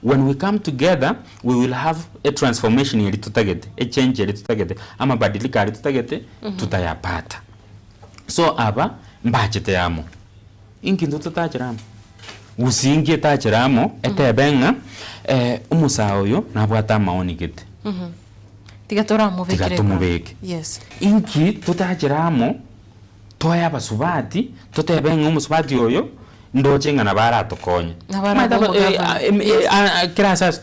When we come together, we will have a transformation yeri tutagete, a change yeri tutagete, ama badilika yeri tutagete, tutayapata. So aba mbachete yamo. Inki ndo tutachiramo. Usingi tachiramo, etebenga, umusao yo, nabwata maoni gete. Tigatumubeke. Yes. Inki tutachiramo, toya basubati, totebenga umusubati yoyo, ndochenga na barato konye kirasa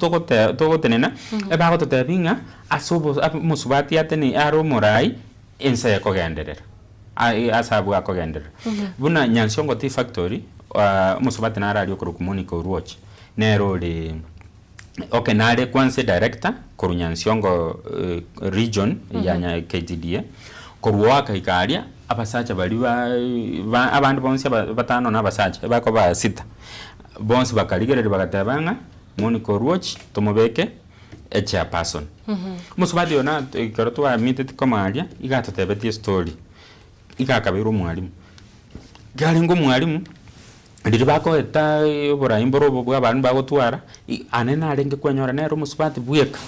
toko tenena ebago totebinga asobo musubati ateni aro morai ensa yakogenderera asabu akogenderera buna nyansiongo tea factory musubati na radio kurukumuniko uruochi nero le okay nare kwanse director kurunyansiongo region ya KTDA kuruwaka ikaria abasacha bali abantu bonse batano nabasacha bako ba sita bonse bakaligerere bagatabanga Monica Ruoch tomobeke a chairperson musubati yona karoto wa meeted komalia igato tebeti story igakabiro mwalimu galingo mwalimu ndibako eta obora imboro bwa abantu bagotwara anena arenge kwenyora nero musubati bweka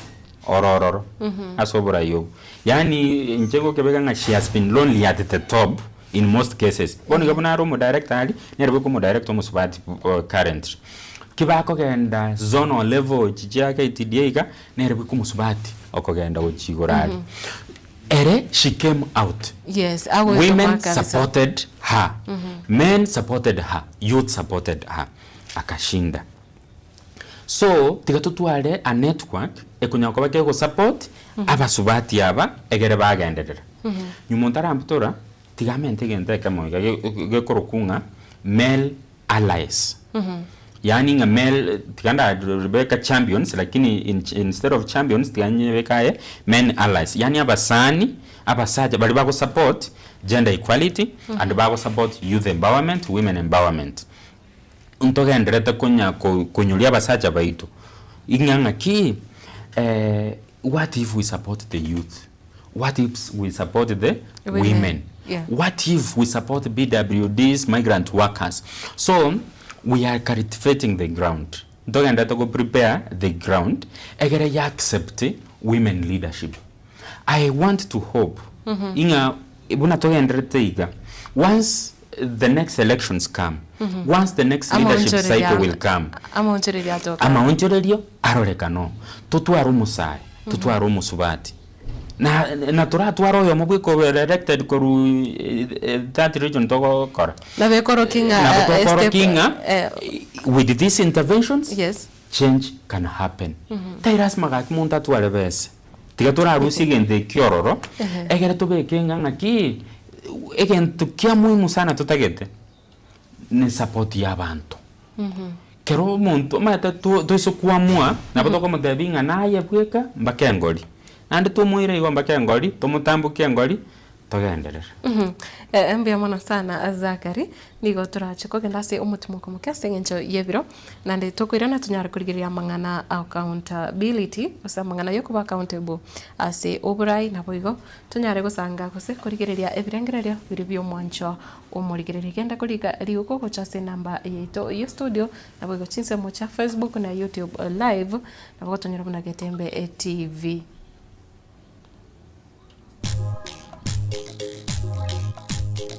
orororo asobora yo yani njego kebega she has been lonely at the top in most cases boni gabona ro mo director ali nerebe ko mo director musubati current kibako genda zone level chijia KTDA ga nerebe ko musubati okogenda ochigorali ere she came out. Yes, women supported her, men supported her, youth supported her, akashinda. So tigatutware a network ekunyakoba ke go support abasubati aba egere bagenderera nyumontara mputora tigamente gente kamo gekorokunga male allies yani nga male tiganda Rebecca champions lakini instead of champions tiganye bekaye men allies yani abasani abasaja bali bako support gender equality and bako support youth empowerment, women empowerment. Untoga ndreta kunyulia basacha baitu inganga ki what if we support the youth, what if we support the women? Yeah. What if we support BWDs, migrant workers? So we are cultivating the ground. Untoga ndreta go prepare the ground egere ya accept women leadership. I want to hope inga ibuna togenderete iga once the next elections come, once the next leadership cycle will come, amaonchererio arorekano tutwara umusai tutwara umusubati na turatwara oyo mubwiko elected koru that region togo kora na bekoro kinga with these interventions. Yes, change can happen. Tairas magat munta tuare bese tiga turarusi gente kiororo egere tobekenga ngaki egento kia muhimu sana tutagete ni support ya abantu. Kero muntu mata tu iso kuamua na bato kama debinga naye bweka mbakengoli ande tu muire igomba kengoli tumutambukia ngoli togenderera. Mbia mwana sana Zakari nigo turachiko gendase umutumuko mukase ngencho yebiro nande tokwira na tunyara kurigiria mangana accountability osa mangana yo kuba accountable ase oburai na boigo tunyare gusanga gose kurigiria ebirengererio biribyo mwancho umurigiria genda kuriga riuko ko chase namba yeto yo studio na boigo chinse mocha Facebook na YouTube live na boigo tunyara buna getembe TV.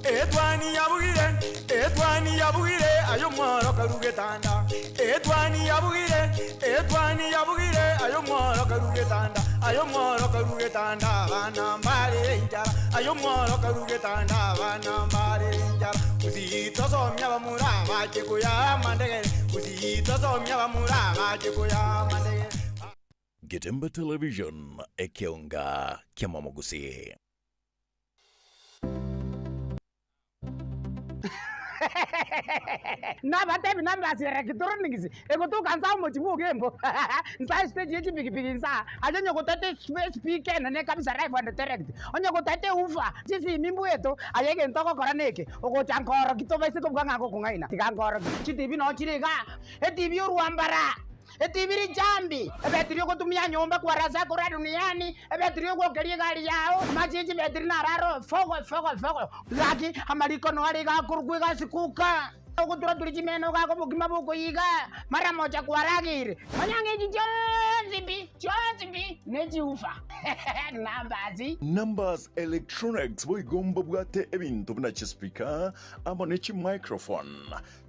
Edwani yabugire ayo mwaro karugetanda. Edwani yabugire ayo mwaro karugetanda. Ayo mwaro karugetanda bana mbare njara. Ayo mwaro karugetanda bana mbare njara. Uzito somya bamura baje kuya mandege. Uzito somya bamura baje kuya mandege. Getembe Television ekionga kiamamogusi. Na batebi na mbasire kitorongisi ego kanza mo chibu gembo nsa stage yechi bigi nsa ajonyo kotate speaker na ne kabisa live and direct onyo kotate ufa sisi mimbu yeto ayege ntoko koraneke ogo chankoro kitobese ko bwanga ko ngaina tikankoro chitibi no chirega etibi ruambara etibiri jambi ebetiriyo kutumia nyomba kwa raza kura duniani ebetiriyo kukeria gari yao majiji betiri na raro fogo laki amaliko no ali ga kurugwe ga sikuka okutura tulijimeno ga ko bugima boko yiga mara moja kwa ragiri manyange jonzibi neji ufa Numbers Electronics boigomba bwate ebintu bina speaker amone chi microphone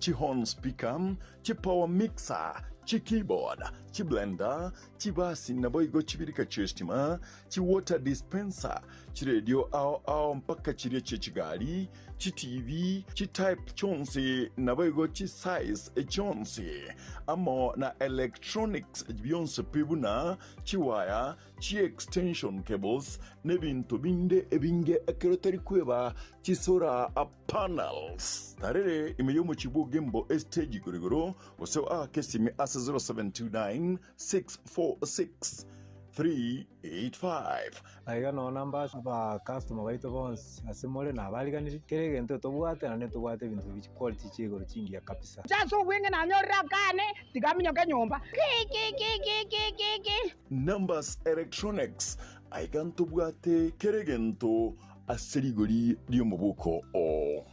chi horn speaker chi power mixer chi keyboard, chi blender, chi basi na boigo chibirika chestima, chi water dispenser, chi radio ao mpaka chiria chigari, chi TV, chi type chonsi na boigo chi size chonsi. Amo na electronics beyonce pibuna, chi wire, chi extension cables, nebintu binde ebinge ekeroteri kweba, chi sora panels. Tarere imeyomo chibu gembo stage gorigoro, osewa kesimi asa 0729 646 385. Aiga no numbers ba customer baito bons asimole na baliganiri kerege nto tobwate na neto bwate bintu bichi quality chego chingia kabisa. Jaso wenge na nyora kane tigaminyo kenyomba. Numbers Electronics aiga nto bwate kerege nto aserigori dio mubuko o.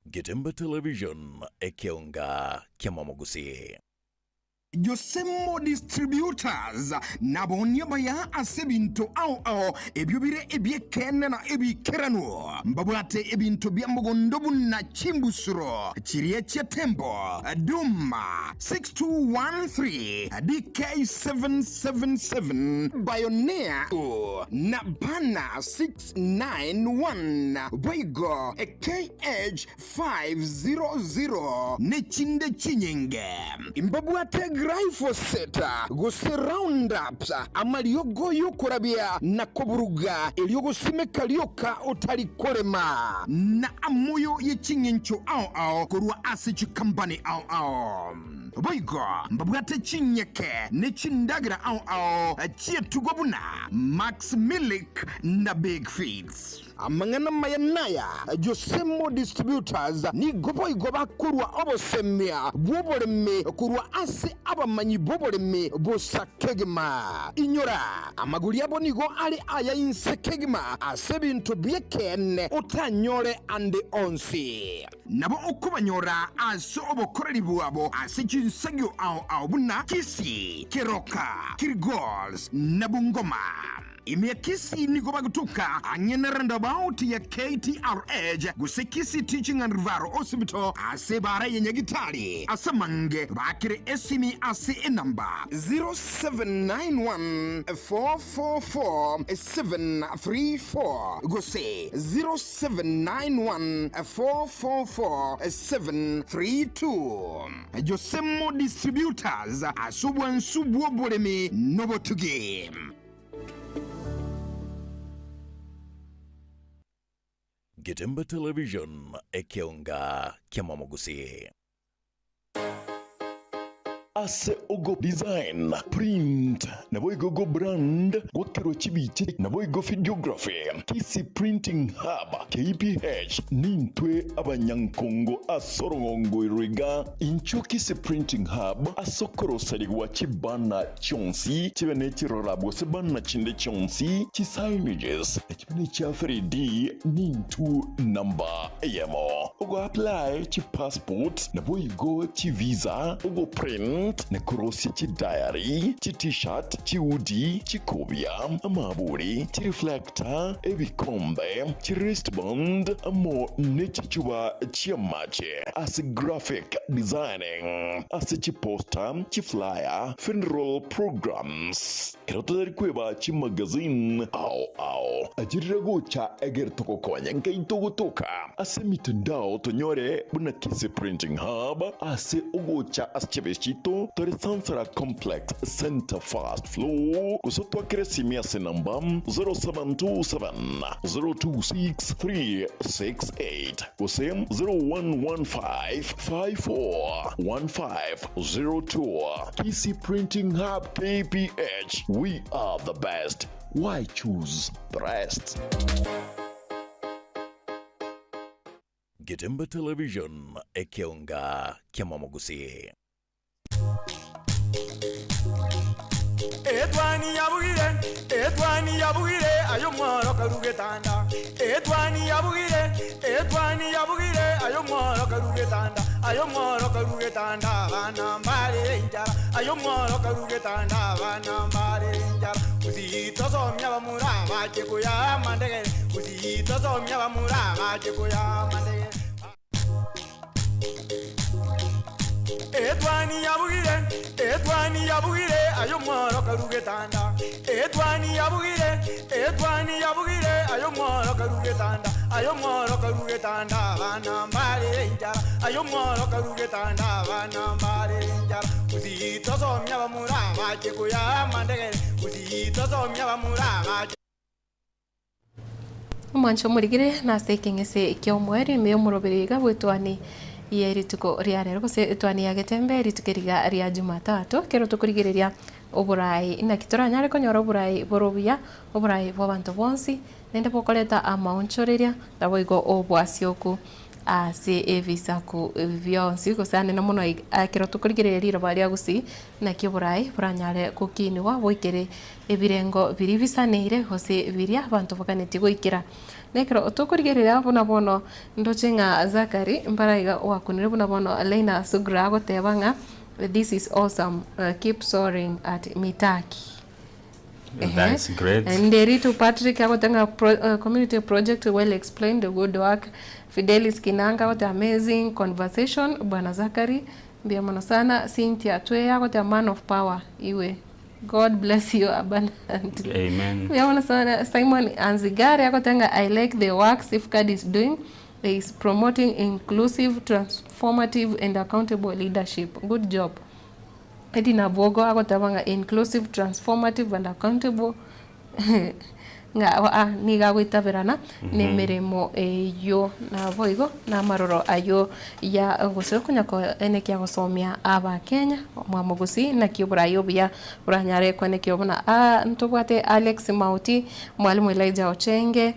Getembe Television ekionga kiamamogusi. Yosemo Distributors nabonya baya asebinto ao ebyobire ebyekene na ebikerano mbabwate ebinto byambogondobu na chimbusuro chirie chetembo Duma 6213 DK777 Bioneer na Bana 691 Boigo KH500 Nechinde Chinyenge mbabwate Glyphosate gose Roundup amaliogo yokurabia na koburuga eliogo simeka lioka otalikolema na amoyo yechinyencho ao kurwa asichi kambani ao boigo mbabwate chinyeke nechindagira ao chietugobuna Max Milik na Big Feeds amangana mayanaya Josemo Distributors ni goboigo bakurwa obosemia boboleme kurwa ase abamanyi boboleme bosakegema inyora amaguli yabo nigo ali aya insekegema asebintu byekene utanyore ande onsi nabo okubanyora aso obokoreri bwabo asichinsagyo ao buna kisi keroka kirgols nabungoma imiakisi niko bagutuka anyene roundabout ya KTRH gusekisi teaching and river hospital ase bara yenye gitari asamange bakire esimi ase number 0791 444 734 gose 0791 444 732 Josemo Distributors asubwa bolemi nobotuge. Getemba Television ekeonga kiamamogusi. Ase ogo design, print, naboigo brand, gwakero chibiche, naboigo videography, KC Printing Hub, KPH, nintwe abanyankongo asorongo iriga, incho KC Printing Hub, asokoro saligwa chibana chonsi, chibane chirorabo sebana chinde chonsi, chisignages, chibane cha 3D, nintu number AMO. Ogo apply chi passport, naboigo chi visa, ogo print, na korosi chi diary, chi t-shirt, chi hoodie, chi kobia, amaburi, chi reflector, ebikombe, chi wristband, amo nechi chuba chi amache, as graphic designing, as chi poster, chi flyer, funeral programs. Kerota dari kweba chi magazine, ajirago cha eger toko konya, nka intogo toka, ase mitandao tonyore, buna KC Printing Hub, ase ogo cha aschebeshito, Tori Sansara Complex Center Fast Flow kusotwa kresimi ase namba 0727 026368 kuse 0115 541502 KC Printing Hub KPH. We are the best. Why choose the rest? Getemba Television ekeonga kiamamogusi. Edwani yabugire ayo mworo karugetanda. Edwani yabugire ayo mworo karugetanda. Ayo mworo karugetanda bana mbale njara. Ayo mworo karugetanda bana mbale njara. Uzito somya bamura bache kuya mandege. Uzito somya bamura bache kuya mandege. Edwani yabugire ayo mworo karugetanda. Edwani yabugire ayo mworo karugetanda. Ayo mworo karugetanda bana mbale njara. Ayo mworo karugetanda bana mbale njara. Uzito somya bamura bache kuya mandege. Uzito somya bamura bache. Mwancho murigire na sekengese kyomweri meyo muroberiga bwetwani yeri tuko ria rero gose twani ya Getembe ritukiriga ria Jumatatu kero tukurigiriria oburai na kitora nyare konyora oburai borobia oburai bo bantu bonsi nende bokoleta amaonchoreria ndaboigo obwasioku ase evisa ku vyonsi gosane na muno kero tukurigiriria baria gusi na kyoburai buranyare kukiniwa boikere ebirengo biribisaneire gose biria bantu bokaneti goikira nekero tukurigerera buna bono ndochenga Zakari mbaraiga wakunire buna bono Leina Sugra gotebanga this is awesome, keep soaring at Mitaki. That's great. And Derito Patrick agotanga community project well explained, the good work. Fidelis Kinanga what amazing conversation. Bwana Zakari mbia mono sana. Cynthia Twea what a man of power iwe. God bless you abundantly. Amen. We want to Simon Anzigari agotanga I like the work Safeguard is doing. Is promoting inclusive, transformative and accountable leadership. Good job. Edina Bogo agotabanga inclusive, transformative and accountable nga niga gwitaberana nemeremo yo na boigo na maroro ayo ya gusoro kunyako eneki agosomia aba Kenya mwamugusi na kiburayo bya buranyare kweneki obona ntobwate Alex Mauti mwalimu Elijah Ochenge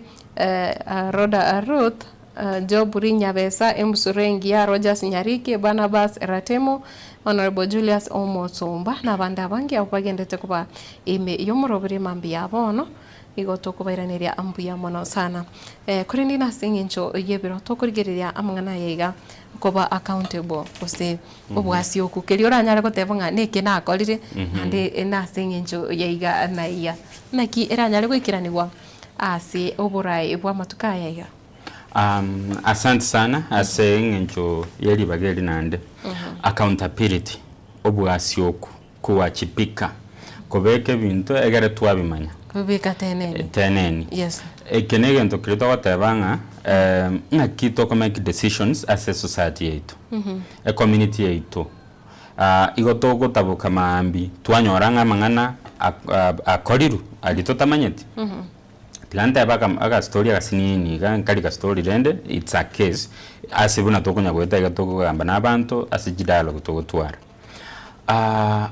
Roda Ruth Job Rinyabesa Emsurengia Rogers Nyariki Barnabas Ratemo Honorable Julius Omosomba na banda bangi abagendete kuba ime yomurobiri mambi yabono igo tukubairaniria ambuya mono sana kuri ndi na singincho yebiro tukurigereria amangana yaiga kuba accountable ose obwasi okukeri oranyare gotebonga niki nakorire andi na singincho yaiga na iya naki eranyare gwikiranirwa ase oburai bwa matuka yaiga. Asante sana ase ngencho yeli bageli nande accountability obwasi oku kuwachipika kubeke bintu egere twabimanya kubika teneni yes ekenege ntokirito gotebanga ngakito ko make decisions as a society yetu a community yetu igoto gotabuka maambi twanyoranga mangana akoriru alito tamanyeti tilante baka aga story agasinini kali ka story rende it's a case asibuna tokonya gweta igatoko gamba nabantu asijidalo gutogotwara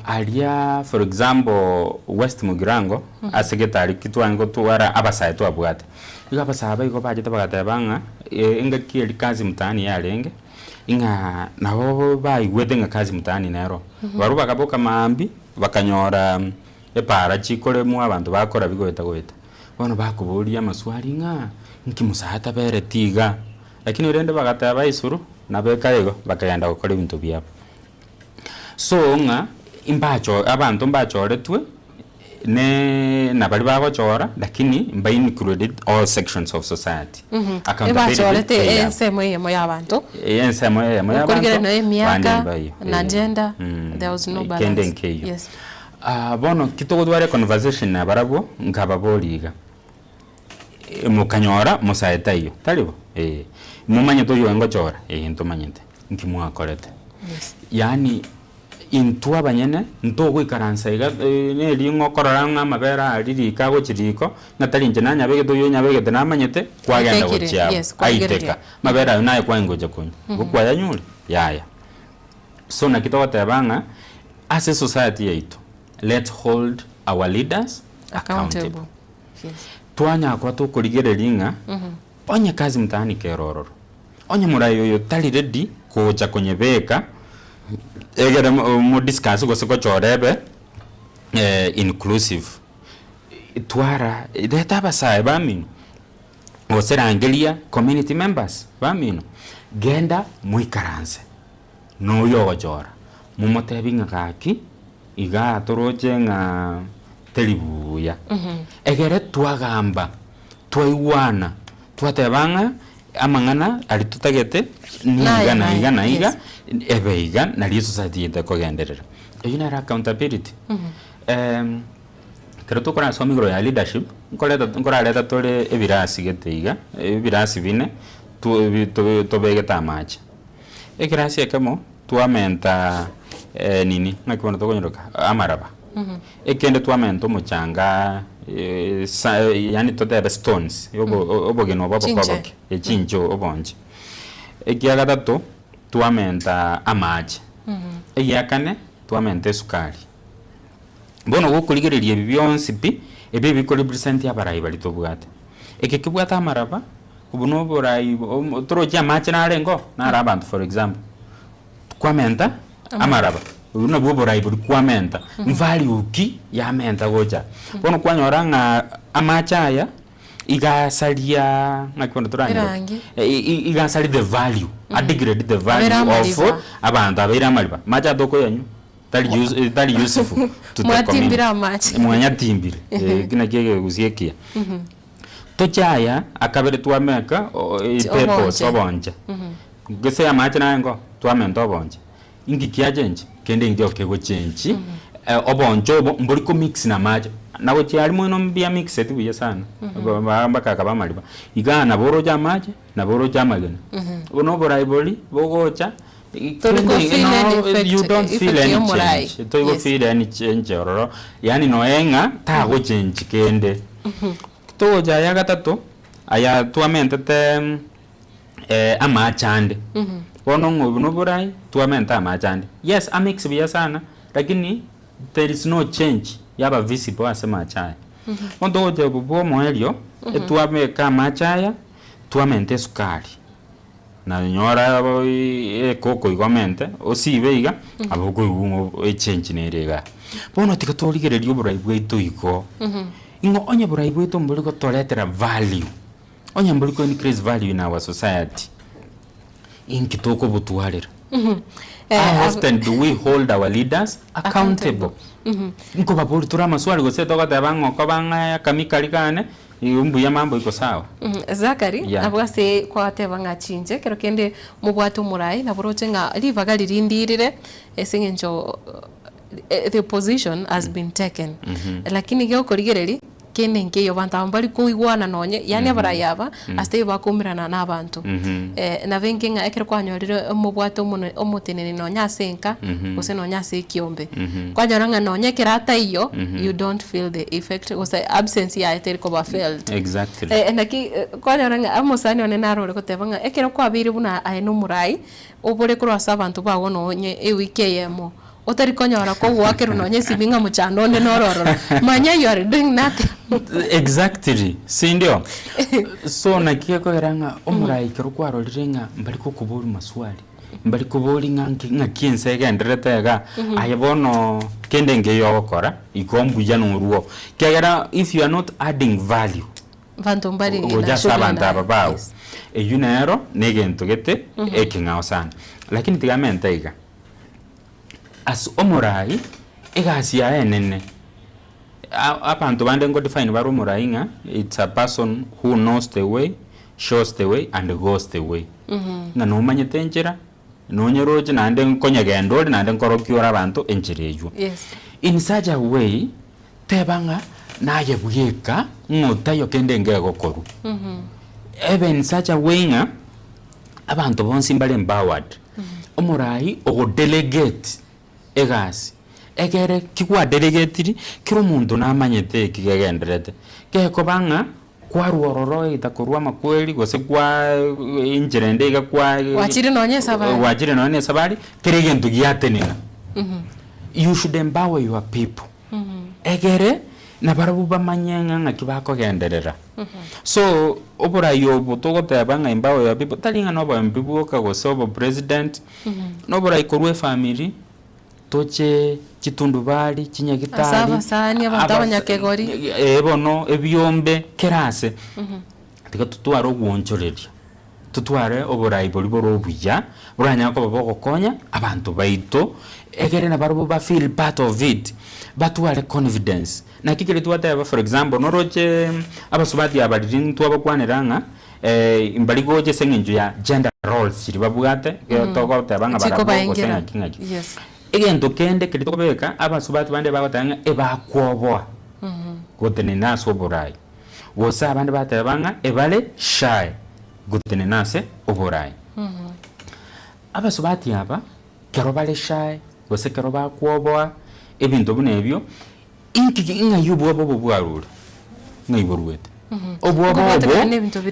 alia for example West Mugirango aseketari kitwango twara abasaye twabwate iga basaba igo baje tabagatebanga inga kieli kazi mtani yalenge inga nabo bayigwete nga kazi mtani nero baruba kaboka maambi bakanyora epara chikole mu abantu bakora bigoeta goeta bono bakubulia amaswali nga nkimusahata bere tiga lakini urende bagataba isuru nabeka igo bakayanda gukora ibintu byabo so nga imbacho abantu mbachoretwe ne nabali bagochora lakini mba included all sections of society accountability ensemo yemo yabantu ensemo yemo yabantu kurigera no emyaka na gender there was no balance yes bono kitogo dware conversation na barabo nkababoliga mukanyora musaeta iyo talibo mumanye to yo ngochora ntumanyete nkimwakorete yes yani intu abanyene ntogo ikaransa iga ne lingo koraranga mabera ariri kago chiriko natalinje nanya bege to yonya bege namanyete kwagenda gochya aiteka mabera naye kwangoje kunyo gukwa yanyuli yaya so nakitoka tabanga as a society yetu let's hold our leaders accountable yes twanya kwa to kurigerelinga onye kazi mtani kerororo onye murayo yo tali ready koja kwenye beka egere mo discuss go seko chorebe inclusive twara data basaye bamino oserangelia community members bamino genda muikaranse no yo chora mumotebinga kaki iga toroje nga telibuya egere twagamba twaiwana twatebanga amangana alitutagete niga iga ebeiga na li society de kogenderera eyina accountability kreto kora so migro ya leadership nkora leta tole ebirasi geteiga ebirasi bine to begeta amache ekirasi ekemo tuamenta nini ngakibona tokonyoroka amaraba ekende tuamenta muchanga yani totebe stones obogeno babakoboke echinjo obonje ekiaga tato tuamenta amache eyakane tuamenta sukari bono gukurigereria bibyonsi pi ebe bikori present yabarai bali tobwate ekekibwata amaraba ubuno borai toroje amache narengo narabantu for example kwamenta amaraba uno boborai buri kwamenta mvali uki ya menta goja bono kwanyora nga amachaya igasalia ngakibona turanye igasali the value degrade the value of abantu abira maliba macha doko yanyu tali useful to the community mwanya timbira kina kege gusiekia tochaya akabere twameka purpose obonje gese amacha nango twamenta obonje ingikiajenje kende ndio kego change obonjo mburi ko mix na maji nawe cyari mu no mbia mix etu biye sana baka kaba maliba igana boroja maji na boroja magana uno boraiboli bogocha you don't feel any change to you feel any change ororo yani noenga ta go change kende to ja gatatu aya tuamente te amachande bono ngobuno borai tuamenta amachande yes a mix biya sana lakini there is no change yaba visible asema chaya ondo je bubo moelio tuameka amachaya tuamente sukari na nyora koko igamente osibeiga aboko igumo change nerega bono tikatoligererio borai bweito iko ingo onye burai bwetu mbuli ko toletera value onye mbuli ko increase value in our society inkitoko butwarira how often do we hold our leaders accountable nko babuli turama swali gose toka tabango ko banga kamikali kane umbu ya mambo iko sawa Zakari abwase kwa tebanga chinje kero kende mubwato murai na buroche nga livaga lirindirire esengenjo the position has been taken lakini gyo korigereri kene ngeyo bantu ambali kuigwana nonye yani abarayaba aste bakumirana n'abantu na vengenga ekero kwanyorire mubwato omutenene nonya senka ose nonya sekiombe kwanyoranga nonye kerata iyo you don't feel the effect ose absence ya eteriko ba felt exactly ndaki kwanyoranga amosani one narore kotebanga ekero kwabiri buna aino murai obore kurasa abantu bawo nonye ewikeyemo otari konyora ko wakeru nonye sibinga muchano ne nororo manya you are doing nothing exactly sindio so nakiye ko eranga omurai kero kwaro lirenga mbali ko kuburi maswali mbali kuburi nga kiense genderetega ayebono kende ngeyo okora ikombu ya nuruo kegera if you are not adding value vanto mbali na shabanda babao eyunero negento gete ekingao sana lakini tigamentaiga as omurai egasi ya enene abantu bande ngo define baro murai nga it's a person who knows the way, shows the way and goes the way nga no manyete enjira no nyeroje nande nkonyagendo nande nkorokyora abantu enjireyo in such a way tebanga naye buyeka ngotayo kende ngego koru even in such a way nga abantu bonsi mbale empowered omurai o delegate egasi egere kigwa delegatiri kiro mundu namanyete kigegenderete keko banga kwa ruororo itakorwa makweli gose kwa injirende iga kwa wachire nonye sabari kirigento giatenina you should empower your people egere na barabu bamanyenga ngakibako genderera so obora yobo togotebanga empower your people talinga no ba mbibu ka gose obo president no bora ikorwe family toche kitundubali kinyagitali asaba sani abatabanya kegori ebono ebyombe kerase tika tutwara ogwonchoreria tutware oborai boliboro obuya buranya ko babogokonya abantu baito egere na barubo ba feel part of it batware confidence na kikire twateba for example noroche abasubati abalirin twabakwaniranga imbaligo je sengenjo ya gender roles chiribabugate toko tabanga barabo senga kingaki egento kende kiritokobeka abasubati bande bagotanga ebakwoboa gotene naso borai gosa bande batebanga ebale shy gotene nase oborai abasubati aba kero bale shy gose kero bakwoboa ebintu bunebyo inga yubo abo bwarura ngaiboruwete obwobo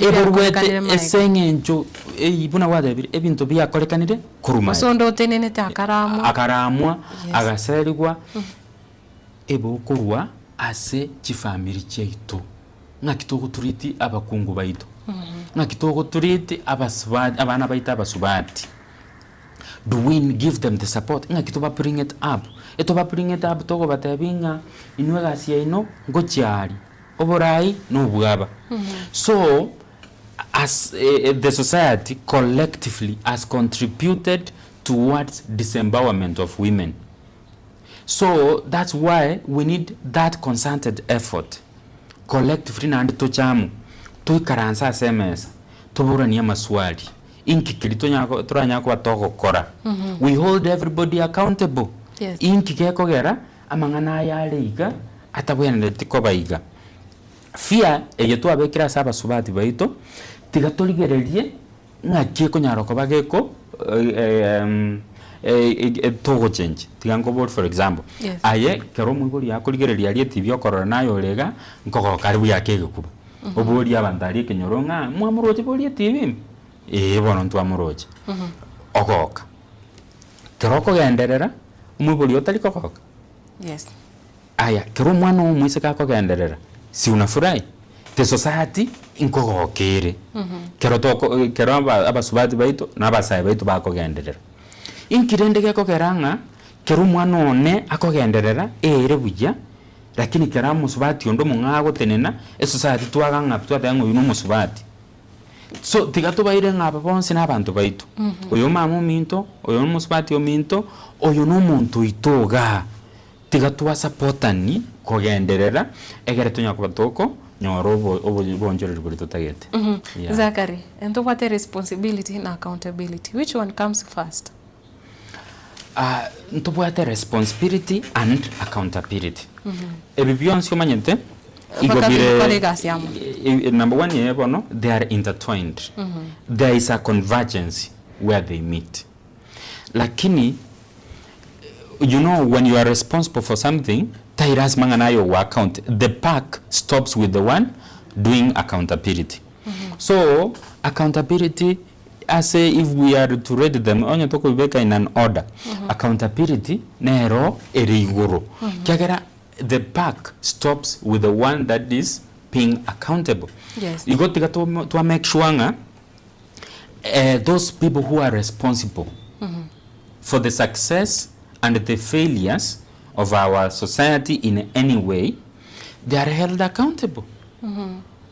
eborwete esengenjo ibuna wadabiri ebintu byakolekanire kuruma sondo tenene akaramwa agaserigwa ebokorwa ase chifamiri cheito ngakitogo turiti abakungu baito ngakitogo turiti abasubati abana baita abasubati do we give them the support ngakitoba bring it up etoba bring it up togo batabinga inwe gasia ino ngochiari oborai no bwaba so as the society collectively has contributed towards disempowerment of women, so that's why we need that concerted effort collectively and to chamu to karansa semesa to burania maswali inki kilito nyako turanyako batoko kora we hold everybody accountable inki keko gera amangana yaleiga atabwene tikobaiga fia eyetu abekira saba subati baito tigatoligererie ngaki konyaroko bageko togo change tigango board for example aye kero mwigori yakoligereria ali tv okorora nayo lega nkoko karibu yake gekuba obori abandari kenyoronga mwamuroje bori tv bono ntwamuroje okoka kero ko genderera mwibori otaliko koka aya kero mwana omwise kako genderera si unafurahi the society inkogokere kero toko kero abasubati baito nabasai baito bakogenderera inkirende geko geranga kero mwana one akogenderera ere buya lakini kera musubati ondo mungago tenena society twaga ngap twatanga uyu no musubati so tigato baire ngapa bonse n'abantu baitu uyu mama minto uyu musubati ominto uyu no muntu itoga tigatwa supportani kogenderera egere tunyako batoko nyoro bonjorero buri tutagete. Zachary, and what a responsibility and accountability, which one comes first? What a responsibility and accountability. Ebibionsi omanyente number one no, they are intertwined. There is a convergence where they meet. Lakini you know, when you are responsible for something, Tairas manganayo account. The pack stops with the one doing accountability. So accountability, I say, if we are to read them, onye toko beka in an order. Accountability nero eriguro. Kiagera the pack stops with the one that is being accountable. Yes. You got to make sure those people who are responsible for the success and the failures of our society in any way, they are held accountable.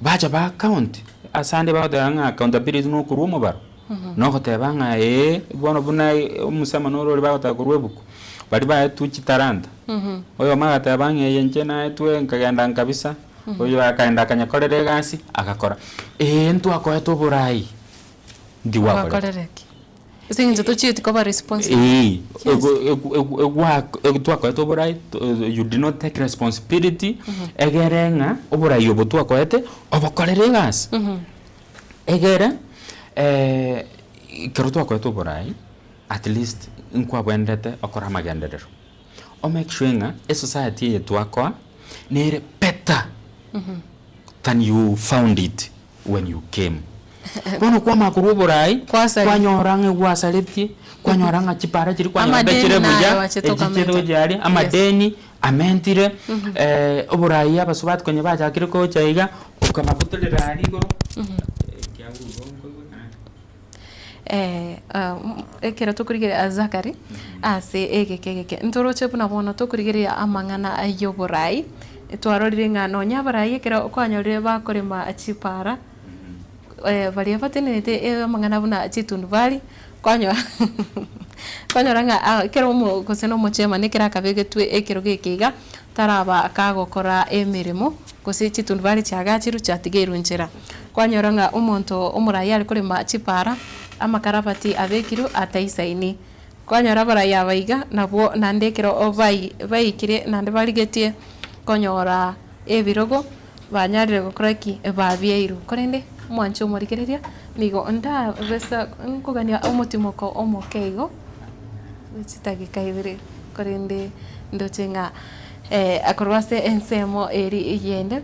Baja ba account. Asande ba the accountability no kurumo baro. No kotebanga bono buna musema no ro ba ta kuruebuku. Bari ba tu chitaranda. Oyo maga tabanga yenje na etwe nkagenda kabisa. Oyo akaenda kanyakorere gasi akakora. Ntu akoeto burai. Ndiwa korereki. Since to cheat cover responsibility. You did not take responsibility. Egerenga oburai obutu akoete obokorere gas. Egere kerutu akoete oburai at least nkwa bwendete okora magenderero. O make sure nga society yetu akwa nere better than you found it when you came. Bono kwa makuru borai kwa nyorange wasaliti kwa nyoranga chipara chiri kwa nyoranga chire buja echiro jari amadeni amentire oborai abasubat kwenye baja kiriko chaiga ukamaputulira arigo ekera tukurigere Zachary ase egekegeke ntoroche buna bona tukurigere amangana ayoborai twarorire ngano nyabarai ekera kwanyorire bakorema chipara varia vatenete mangana buna chitundu bali kwanyoranga kero mu goseno mochema nekera kabegetwe ekero gekiga taraba kagokora emirimo gose chitundu bali cyagachiru cyatigeru njera kwanyoranga umuntu umurayi ari kurema chipara amakarabati abekiru ataisaini kwanyora barayi abaiga nabo nandekero obaikire nande baligetie konyora ebirogo banyarire gukora ki babieiru korende mwancho murigereria nigo nda besa nkugania umutimoko omokeigo sitagika ibire korende ndochenga akorwase ensemo eri yende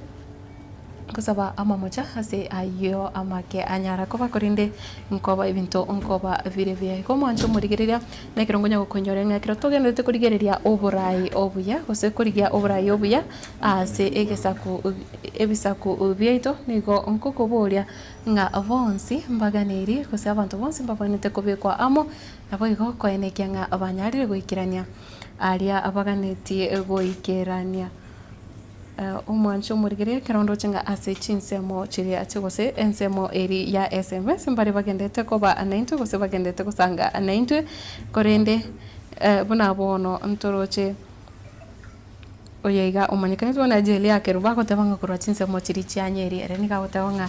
kusaba amamoja ase ayo amake anyara koba korinde nkoba ibinto nkoba vire vya ko mwancho murigereria nekirongonya gukonyorenga kiro togendete kurigereria oburai obuya gose kurigia oburai obuya ase egesaku ebisaku byeito nigo nkoko boria nga avonsi mbaganeri gose abantu bonsi mbabonete kubekwa amo nabo igo koenekia nga abanyarire goikirania aria abaganeti goikirania umwancho murigereria kirondo chenga ase chinsemo chiri achigose ensemo eri ya SMS mbari bagendete koba anaintu gose bagendete kusanga anaintu korende buna bono ntoroche oyega umanyikane twana jeli yake rubako tabanga kurwa chinsemo chiri cyanyeri ereni ka tabanga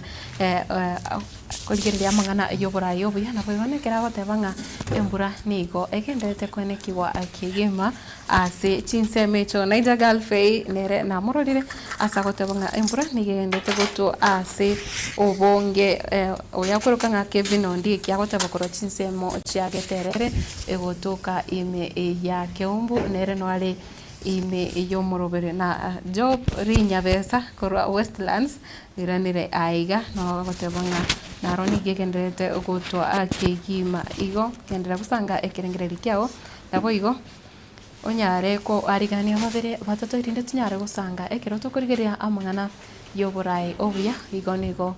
kurigereria mangana yobora yobuya na bwone kera tabanga embura nigo egendete kwenekiwa akigema ase chinseme cho naija galfei nere na mororire asa gotabanga embura nigendete goto ase obonge oyakuruka nga Kevin ondi kyagotaba kurwa chinsemo chiageterere egotoka ime ya keumbu nere no ale ime iyo morobere na job rinya besa korwa Westlands iranire aiga no gotebanga naroni gegendete ogotwa akigima igo kendera kusanga ekerengereri kyao nabo igo onyare ko arigania babere batato irinde tunyare gusanga ekero tukurigeria amangana yoborai obuya igo nigo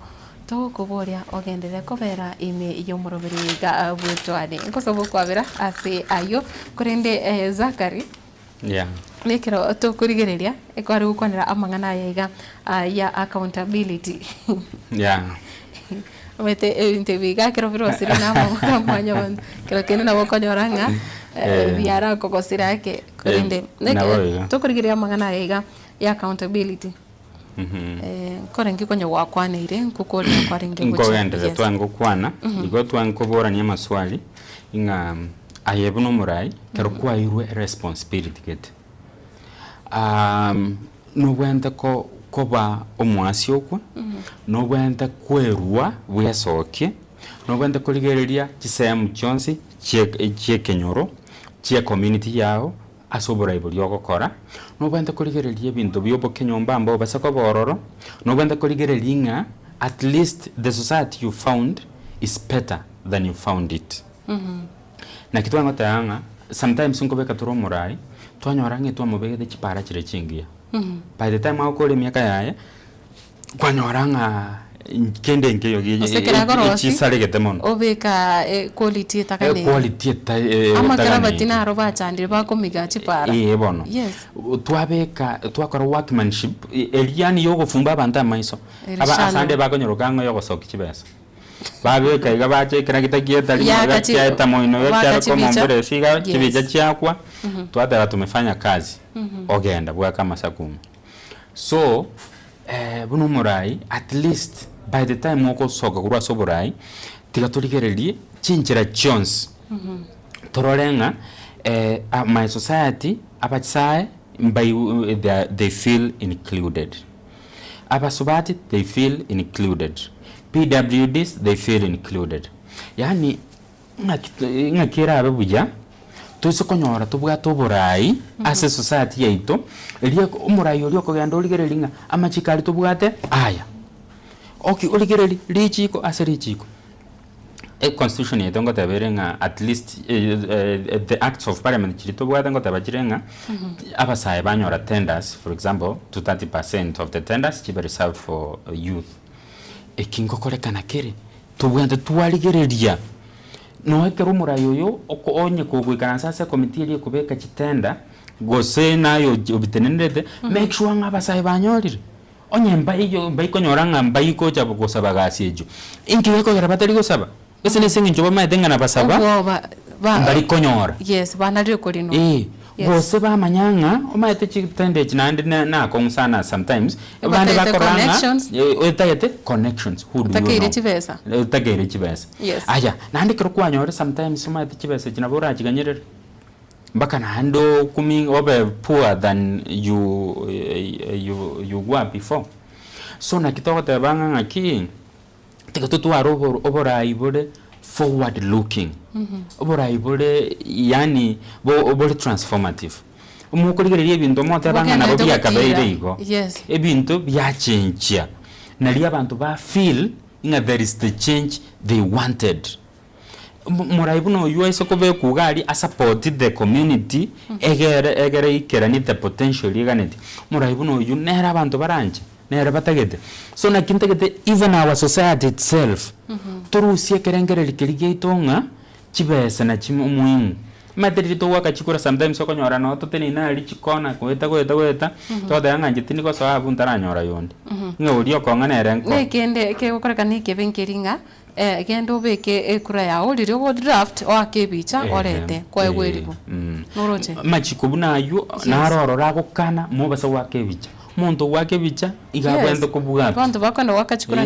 tokuboria ogendere kobera ime iyo morobere ga bwetwane nkosobo kwabera ase ayo korende Zachary nekero tukurigereria ekwari gukwanira amang'ana yaiga ya accountability Yeah. mete interview kero biro siri na mwanya wan kero kene na bokonyoranga biara kokosira yake kurinde tukurigeria amang'ana yaiga ya accountability kore ngikonyo wakwanire nkukori yakwaringe ngogende twango kwana igo twango borania maswali inga ayebuno murai kero kwairwe responsibility get no wenda koba omwasi okwa no wenda kwerua bwesoke no wenda kurigereria kisemu chonsi chie kenyoro chie community yao asobora iburi ogokora no wenda kurigereria bintu byobo kenyomba ambo basako bororo no wenda kurigereria nga at least the society you found is better than you found it na kitu ngotanga sometimes nkobeka turo murai twanyorange twamubege chipara chire chingia by the time akole miaka yaye kwanyoranga kende ngeyo chisale getemon obeka quality takane quality amakara batina roba chandire bakomiga chipara bono twabeka twakora workmanship eliani yogo fumba banta maiso aba asande bakonyorokango yogo soki chibesa babeka iga bache kira kitagieta lima cha tamoino yo cha koma mbere siga kibija chakwa twadara tumefanya kazi ogenda bwa kama sakumi so buno murai at least by the time oko soka kurwa soborai tigaturigererie chinchira chons tororenga my society abatsai by they feel included abasubati they feel included PWDs they feel included yani ngakira ababuja tusokonyora tubwa toburai as a society yaito eliye umurai oli okogenda oligerelinga amachikali tubwate aya okay oligereli lichiko aserichiko constitution yeto ngotaberenga at least the acts of parliament chiri tubwate ngotabachirenga abasaye banyora tenders for example to 30% of the tenders chibe reserved for youth ekingo kolekana kere tubwate twaligerelia no ekero murayo yo onye kugwikana sasa committee ile kubeka chitenda gose nayo obitenendete make sure ngabasaye banyorire onye mbayi konyoranga mbayi ko chabo gosaba gasi ejo inkiwe ko yarabatari gosaba ese ne singi njoba maitenga na basaba bari konyora yes banari ko lino gose ba manyanga omaite chitende chinande na konsana sometimes bande bakoranga etayete connections who do takire chibesa aya nande kro kwanyore sometimes omaite chibesa chinabora chiganyerere mbaka na hando kumi obe poor than you were before so na kitoko tebanga ngaki tikatutu aro obora ibode forward looking obora ibode yani obora transformative umukurigereria ebintu mote banga nabo byakabeire igo ebintu byachenjia nali abantu ba feel inga there is the change they wanted muraibu no yuaise kobe kugali support the community egere ikerani the potential iganeti muraibu no yu nera abantu baranje nera batagete so na kintegete even our society itself turusie kerengere likirige itonga chibesa na chimuimu materi to waka chikura sometimes okonyora no toteni na ali chikona kweta todo yanganje tiniko sababu ntaranyora yonde ngori okongana erenko nekende ke okoreka nike benkeringa gendo beke ekura yawo riri go draft o akebicha orete kwa egweribo noroche machikubuna ayo narorora gukana mubasa wakebicha muntu wakebicha igabwende kubuga bantu bakana wakachikura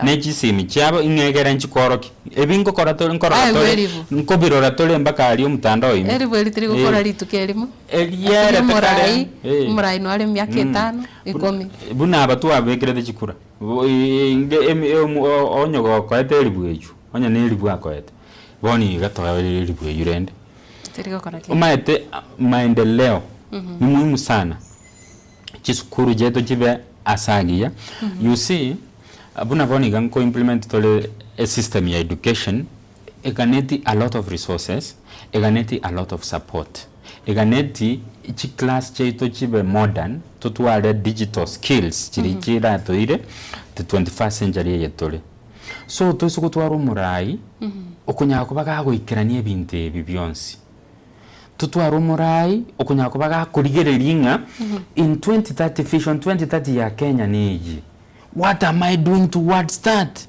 nechisimi chabo ingegera nchikoroki ebingo koratori nkobirora tole mbaka ali omutandao ime eribo litiri gukora litukelimu eliere murai no ali myaka 5 10 buna abatu abekere chikura onyogo kwete libweju onya ne libwa kwete boni gatoya libweju rende tirigo kora umaete maendeleo ni muhimu sana chisukuru jeto chibe asagia you see abuna boni ganko implement tole a system ya education eganeti a lot of resources eganeti a lot of support eganeti chi class cheito chibe modern tutwale digital skills chirichira toire the 21st century yetole so tosuko twaro murai okunya kubaga goikerania ebintu ebi byonsi tutwara umurai okunyako baga kurigereria in 2030 vision 2030 ya Kenya ni iyi. What am I doing towards that?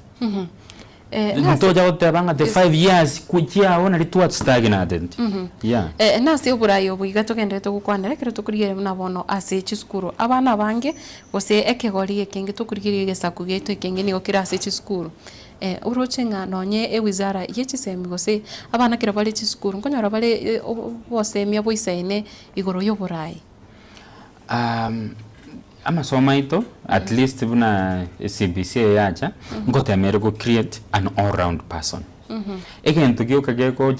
Ntoja gutebanga the 5 years kuchia ona ritwa stagnated. Yeah. Nasi uburayo buiga tugendete gukwanera kero tukurigere na bono ase chiskuru abana bange gose ekegori ekingi tukurigire gesaku gitu ekingi ni gukira ase chiskuru. Urochenga nonye wizara yechisemi gose abana kero bali chiskuru nkonyora bali bosemia boisaine igoro yoburai. Amasoma ito at least buna CBC yacha ngotemere go create an all round person. Again to gyo kageko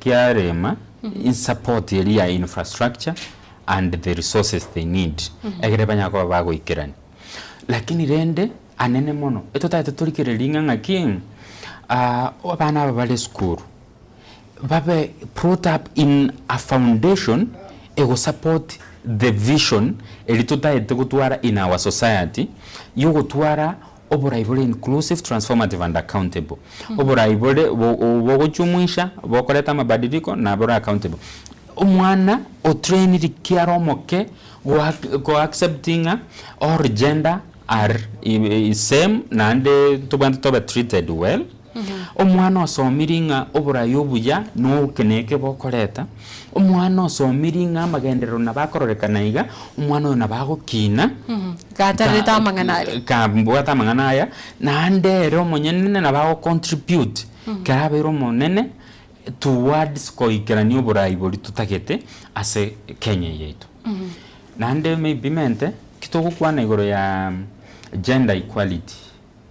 kia rema in support area infrastructure and the resources they need. Egere banyako bago ikirani. Lakini rende anene mono eto taito tulikiriringa ngaki abana babale school babe brought up in a foundation ego support the vision elitutaete gutwara in our society yo gutwara oburaibole inclusive, transformative and accountable. Oburaibole bogochumuisha bokoleta mabadiliko na bora accountable. Omwana o trained kiaro moke go accepting or gender are same nande tubande tobe treated well. Omwana osomiringa oburayo buya no keneke bokoleta. Omwana osomiringa magendero nabakororeka iga omwana nabago kina gatareta manganaya kambwata manganaya nande ro monyenene nabago contribute karabero monene towards koikerani oburayi boli tutagete ase Kenya yetu. Nande maybe mente kitoko kwana igoro ya gender equality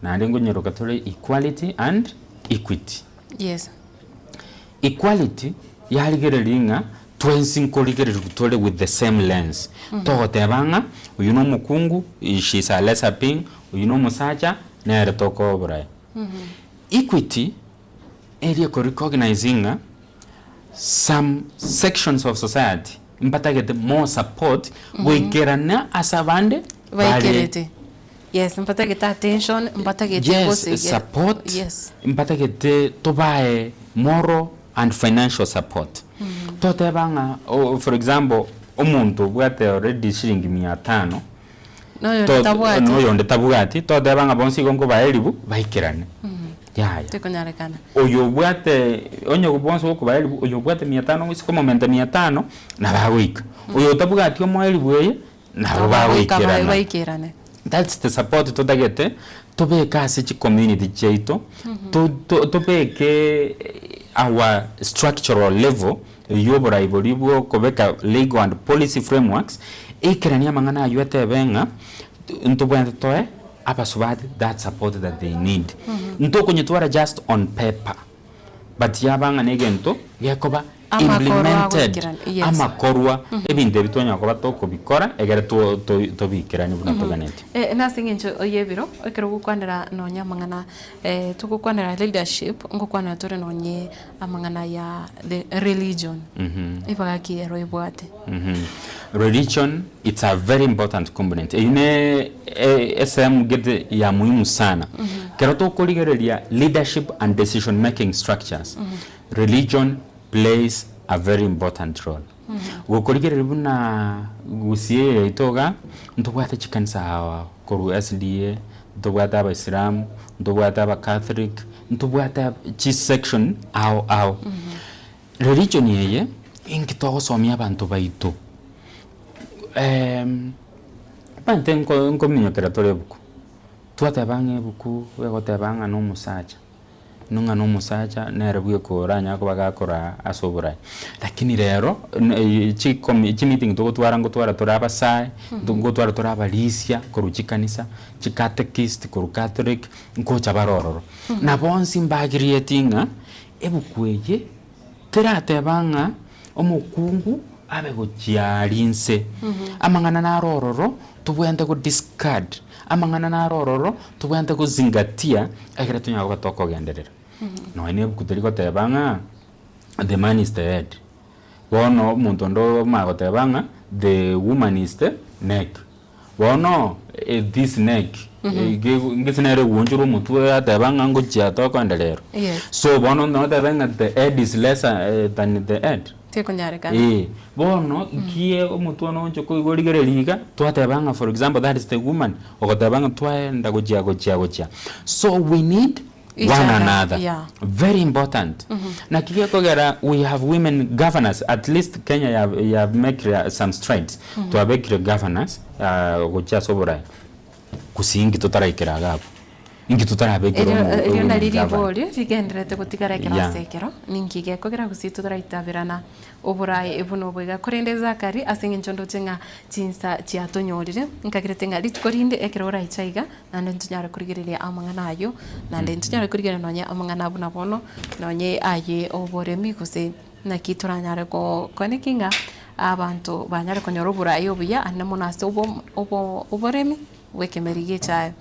nande ngonyero katole equality and equity. Yes. Equality yaligereringa twensi koligerera kutole with the same lens. Togotebanga uyu no mukungu she is a lesser being uyu no musacha na retoko obrai. Equity area ko recognizing some sections of society mpata get more support goikerana asabande vaikerete. Yes, mpata get attention, mpata get support. Yes. Mpata get tobae moral and financial support. Totebanga for example omuntu bwate already shilingi 500 no yonde tabugati totebanga bonsi gongo baelibu baikirane. Ya. Tekonyarekana. Oyo bwate onyo bonso ko baelibu oyo bwate 500 wisiko momenta 500 na bawika. Oyo tabugati omoelibu eye na bawikirane. That's the support to dagete to be kasi chi community cheito to be our structural level yobora ibolibo kobeka legal and policy frameworks ekerania mangana yote benga ntobwende toe abasubati that support that they need ntoko nyetwara just on paper but yabanga negento yakoba implemented amakorwa ebinde bitonya ko batoko bikora egere to bikirani buna toganete nasingincho oyebiro ekero gukwanira nonya mangana tukukwanira leadership ngokwana tore nonye amangana ya the religion ibagaki ero ibwate religion, it's a very important component ine SM get ya muhimu sana kero to koligereria leadership and decision making structures. Religion plays a very important role. Gokorigere buna gusie itoga ntobwate chikanisa hawa koru SDA ntobwate abaislam ntobwate aba Catholic ntobwate chi section au religion yeye inkitogo somia abantu baito pante nko minyo keratore buku tuatebange buku wegotebanga no musacha nunga no musacha nerebuye koranya ko bagakora asobura lakini rero chi meeting to twara ngo twara toraba sai ngo twara toraba lisia koruchi kanisa chi catechist koru Catholic ngo chabarororo na bonsi mbagirietinga ebukweye teratebanga omukungu abe gochiarinse amangana na rororo tubwende go discard amangana na rororo tubwende go zingatia egere tunya go toko genderera no ine kuteriko tebanga the man is the head wono muntu ndo mago tebanga the woman is the neck wono this neck ngisinere wonjuru mutwe atabanga ngoja tokondelero so bono no tabanga the head is lesser than the head bono kie omutwe no nchoko igorigere liga twatabanga for example that is the woman okotabanga twaenda goja so we need one another. Very important. Na kigekogera we have women governors, at least Kenya you have make some strides to have governors gocha sobora kusingi totaraikira gabo ingi tutarabekira ero ndaliri boli tigenderete gutigarekera sekero ningi gekogera gusitu turaitabirana oburai ebuno bwega korendeza kari asinge nchondo tenga chinsa chiatonyorire nkagirete ngari tukorinde ekero raichaiga nande ntunyara kurigereria amangana ayo nande ntunyara kurigereria nonya amangana abuna bono nonye aye oboremi guse nakituranyara ko konekinga abantu banyara konyora oburai obuya anamonase oboremi wekemerige chayo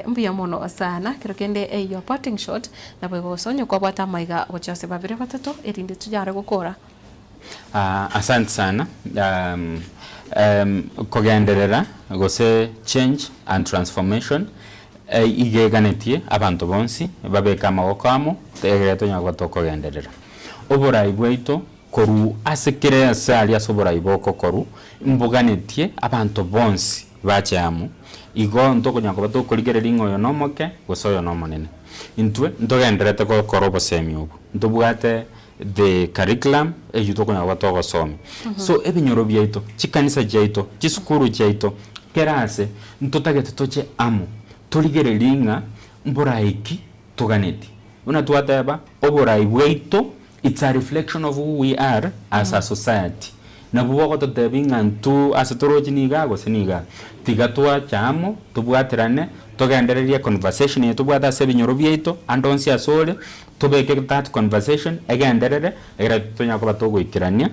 mbuya mono sana kero kende your parting shot na bwego sonyo kwa bwata maiga gochose babire batatu erinde tujare gukora asante sana kogenderera gose change and transformation igeganetie abantu bonsi babeka amaboko amo tegereto nyagwa tokogenderera oburai bwaito koru asekere asali asoborai boko koru mbuganetie abantu bonsi bachamu igo ntoko nyako bato kuligerera ingoyo nomoke gosoyo nomonene intwe ntogenderete ko korobo semi ubu ntobwate the curriculum eyutoko nyako bato gosome so ebinyoro byaito chikanisa jaito chisukuru jaito kerase ntotagete toche amo tuligerera inga mboraiki toganeti una tuateba oborai bwaito it's a reflection of who we are as a society na buwa to tebinga ntu asatoroji niga goseniga tigatwa chamo tubwaterane togendereria conversation yetu bwata sebinyoro byeito andonsi asole tubeke that conversation agenderere era tonya ko batogwikirania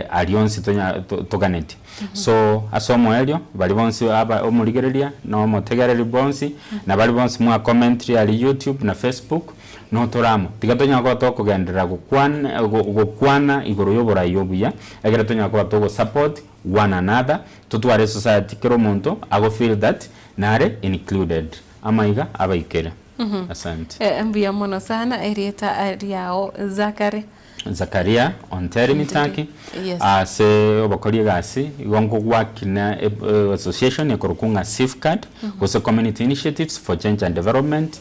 alionsi tonya toganeti so asomo elio bali bonsi aba omuligereria no motegereri bonsi na bali bonsi mu commentary ali YouTube na Facebook no toramo tigatonya ko tokugendera gukwana igoro yobora yobuya egera tonya ko togo support one another tutware society kero monto ago feel that nare included amaiga abaikere asante mbuya mono sana erieta ariao Zakaria Onteri Mitaki ase obakori gasi igongo gwakina association yakorokunga Safeguard was a community initiatives for change and development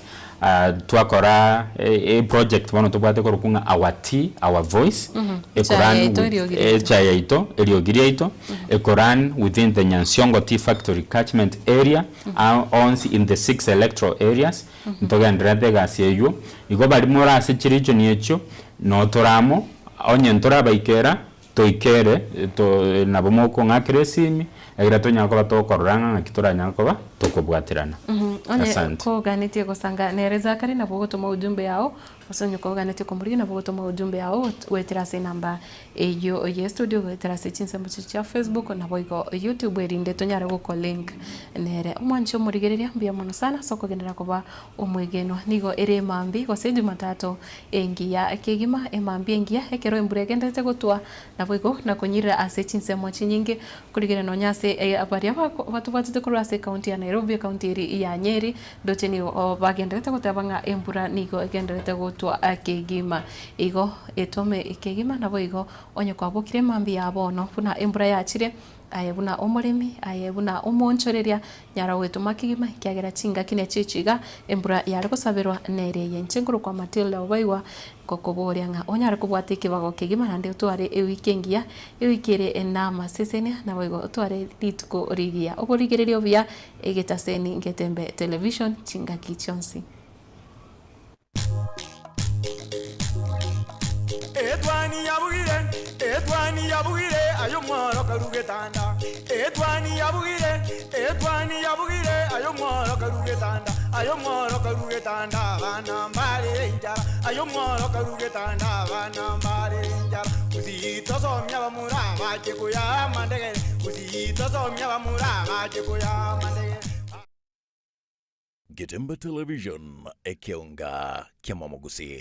twakora a project bono tobate korokunga our voice ekoran chayaito eriogiriaito ekoran within the Nyansiongo Tea Factory catchment area owns in the 6 electoral areas ntogendrede gasi eyo igo bali mora ase chiricho niecho no toramo onye ntora baikera toikere to nabomoko ngakresimi egira tonyako batokororanga ngakitora nyako tokobwatirana onye ko ganete gosanga nereza kare na bogotoma ujumbe yao osonyo ko ganete komuri na bogotoma ujumbe yao wetirase namba eyo ye studio wetirase chinsembo cha Facebook na boigo YouTube erinde tonyare go link nere omwancho murigereria mbia mono sana soko gendera koba omwegeno nigo ere mambi go seju matatu engia kegima emambi engia ekero embure gendete gotwa na boigo na konyira ase chinsembo chinyinge kurigere no nyase abaria batu batite kurase county ya Nairobi county iri ya Nyeri ndoteni bagenderete gotabanga embura nigo egenderete gotwa akegima igo etome ikegima nabo igo onye kwabukire mambi yabono buna embura yachire ayebuna omoremi ayebuna omonchoreria nyara wetu makigima kyagera chinga kine chichiga embura yari kusabirwa nereye nchenguru kwa Matilda obaiwa kokoboria nga onyara kubwatike bago kigima nande utware ewikengia ewikere enama sesenia na boigo utware litko rigia oborigererio bia egetaseni ngetembe television chinga kichonsi Edwani yabugire ayo mwaro karugetanda Edwani yabugire ayo mwaro karugetanda bana mbale njara ayo mwaro karugetanda bana mbale njara uzito somya bamurama chekuya mandege uzito somya bamurama chekuya mandege Getembe Television ekeonga kya Mwamogusi.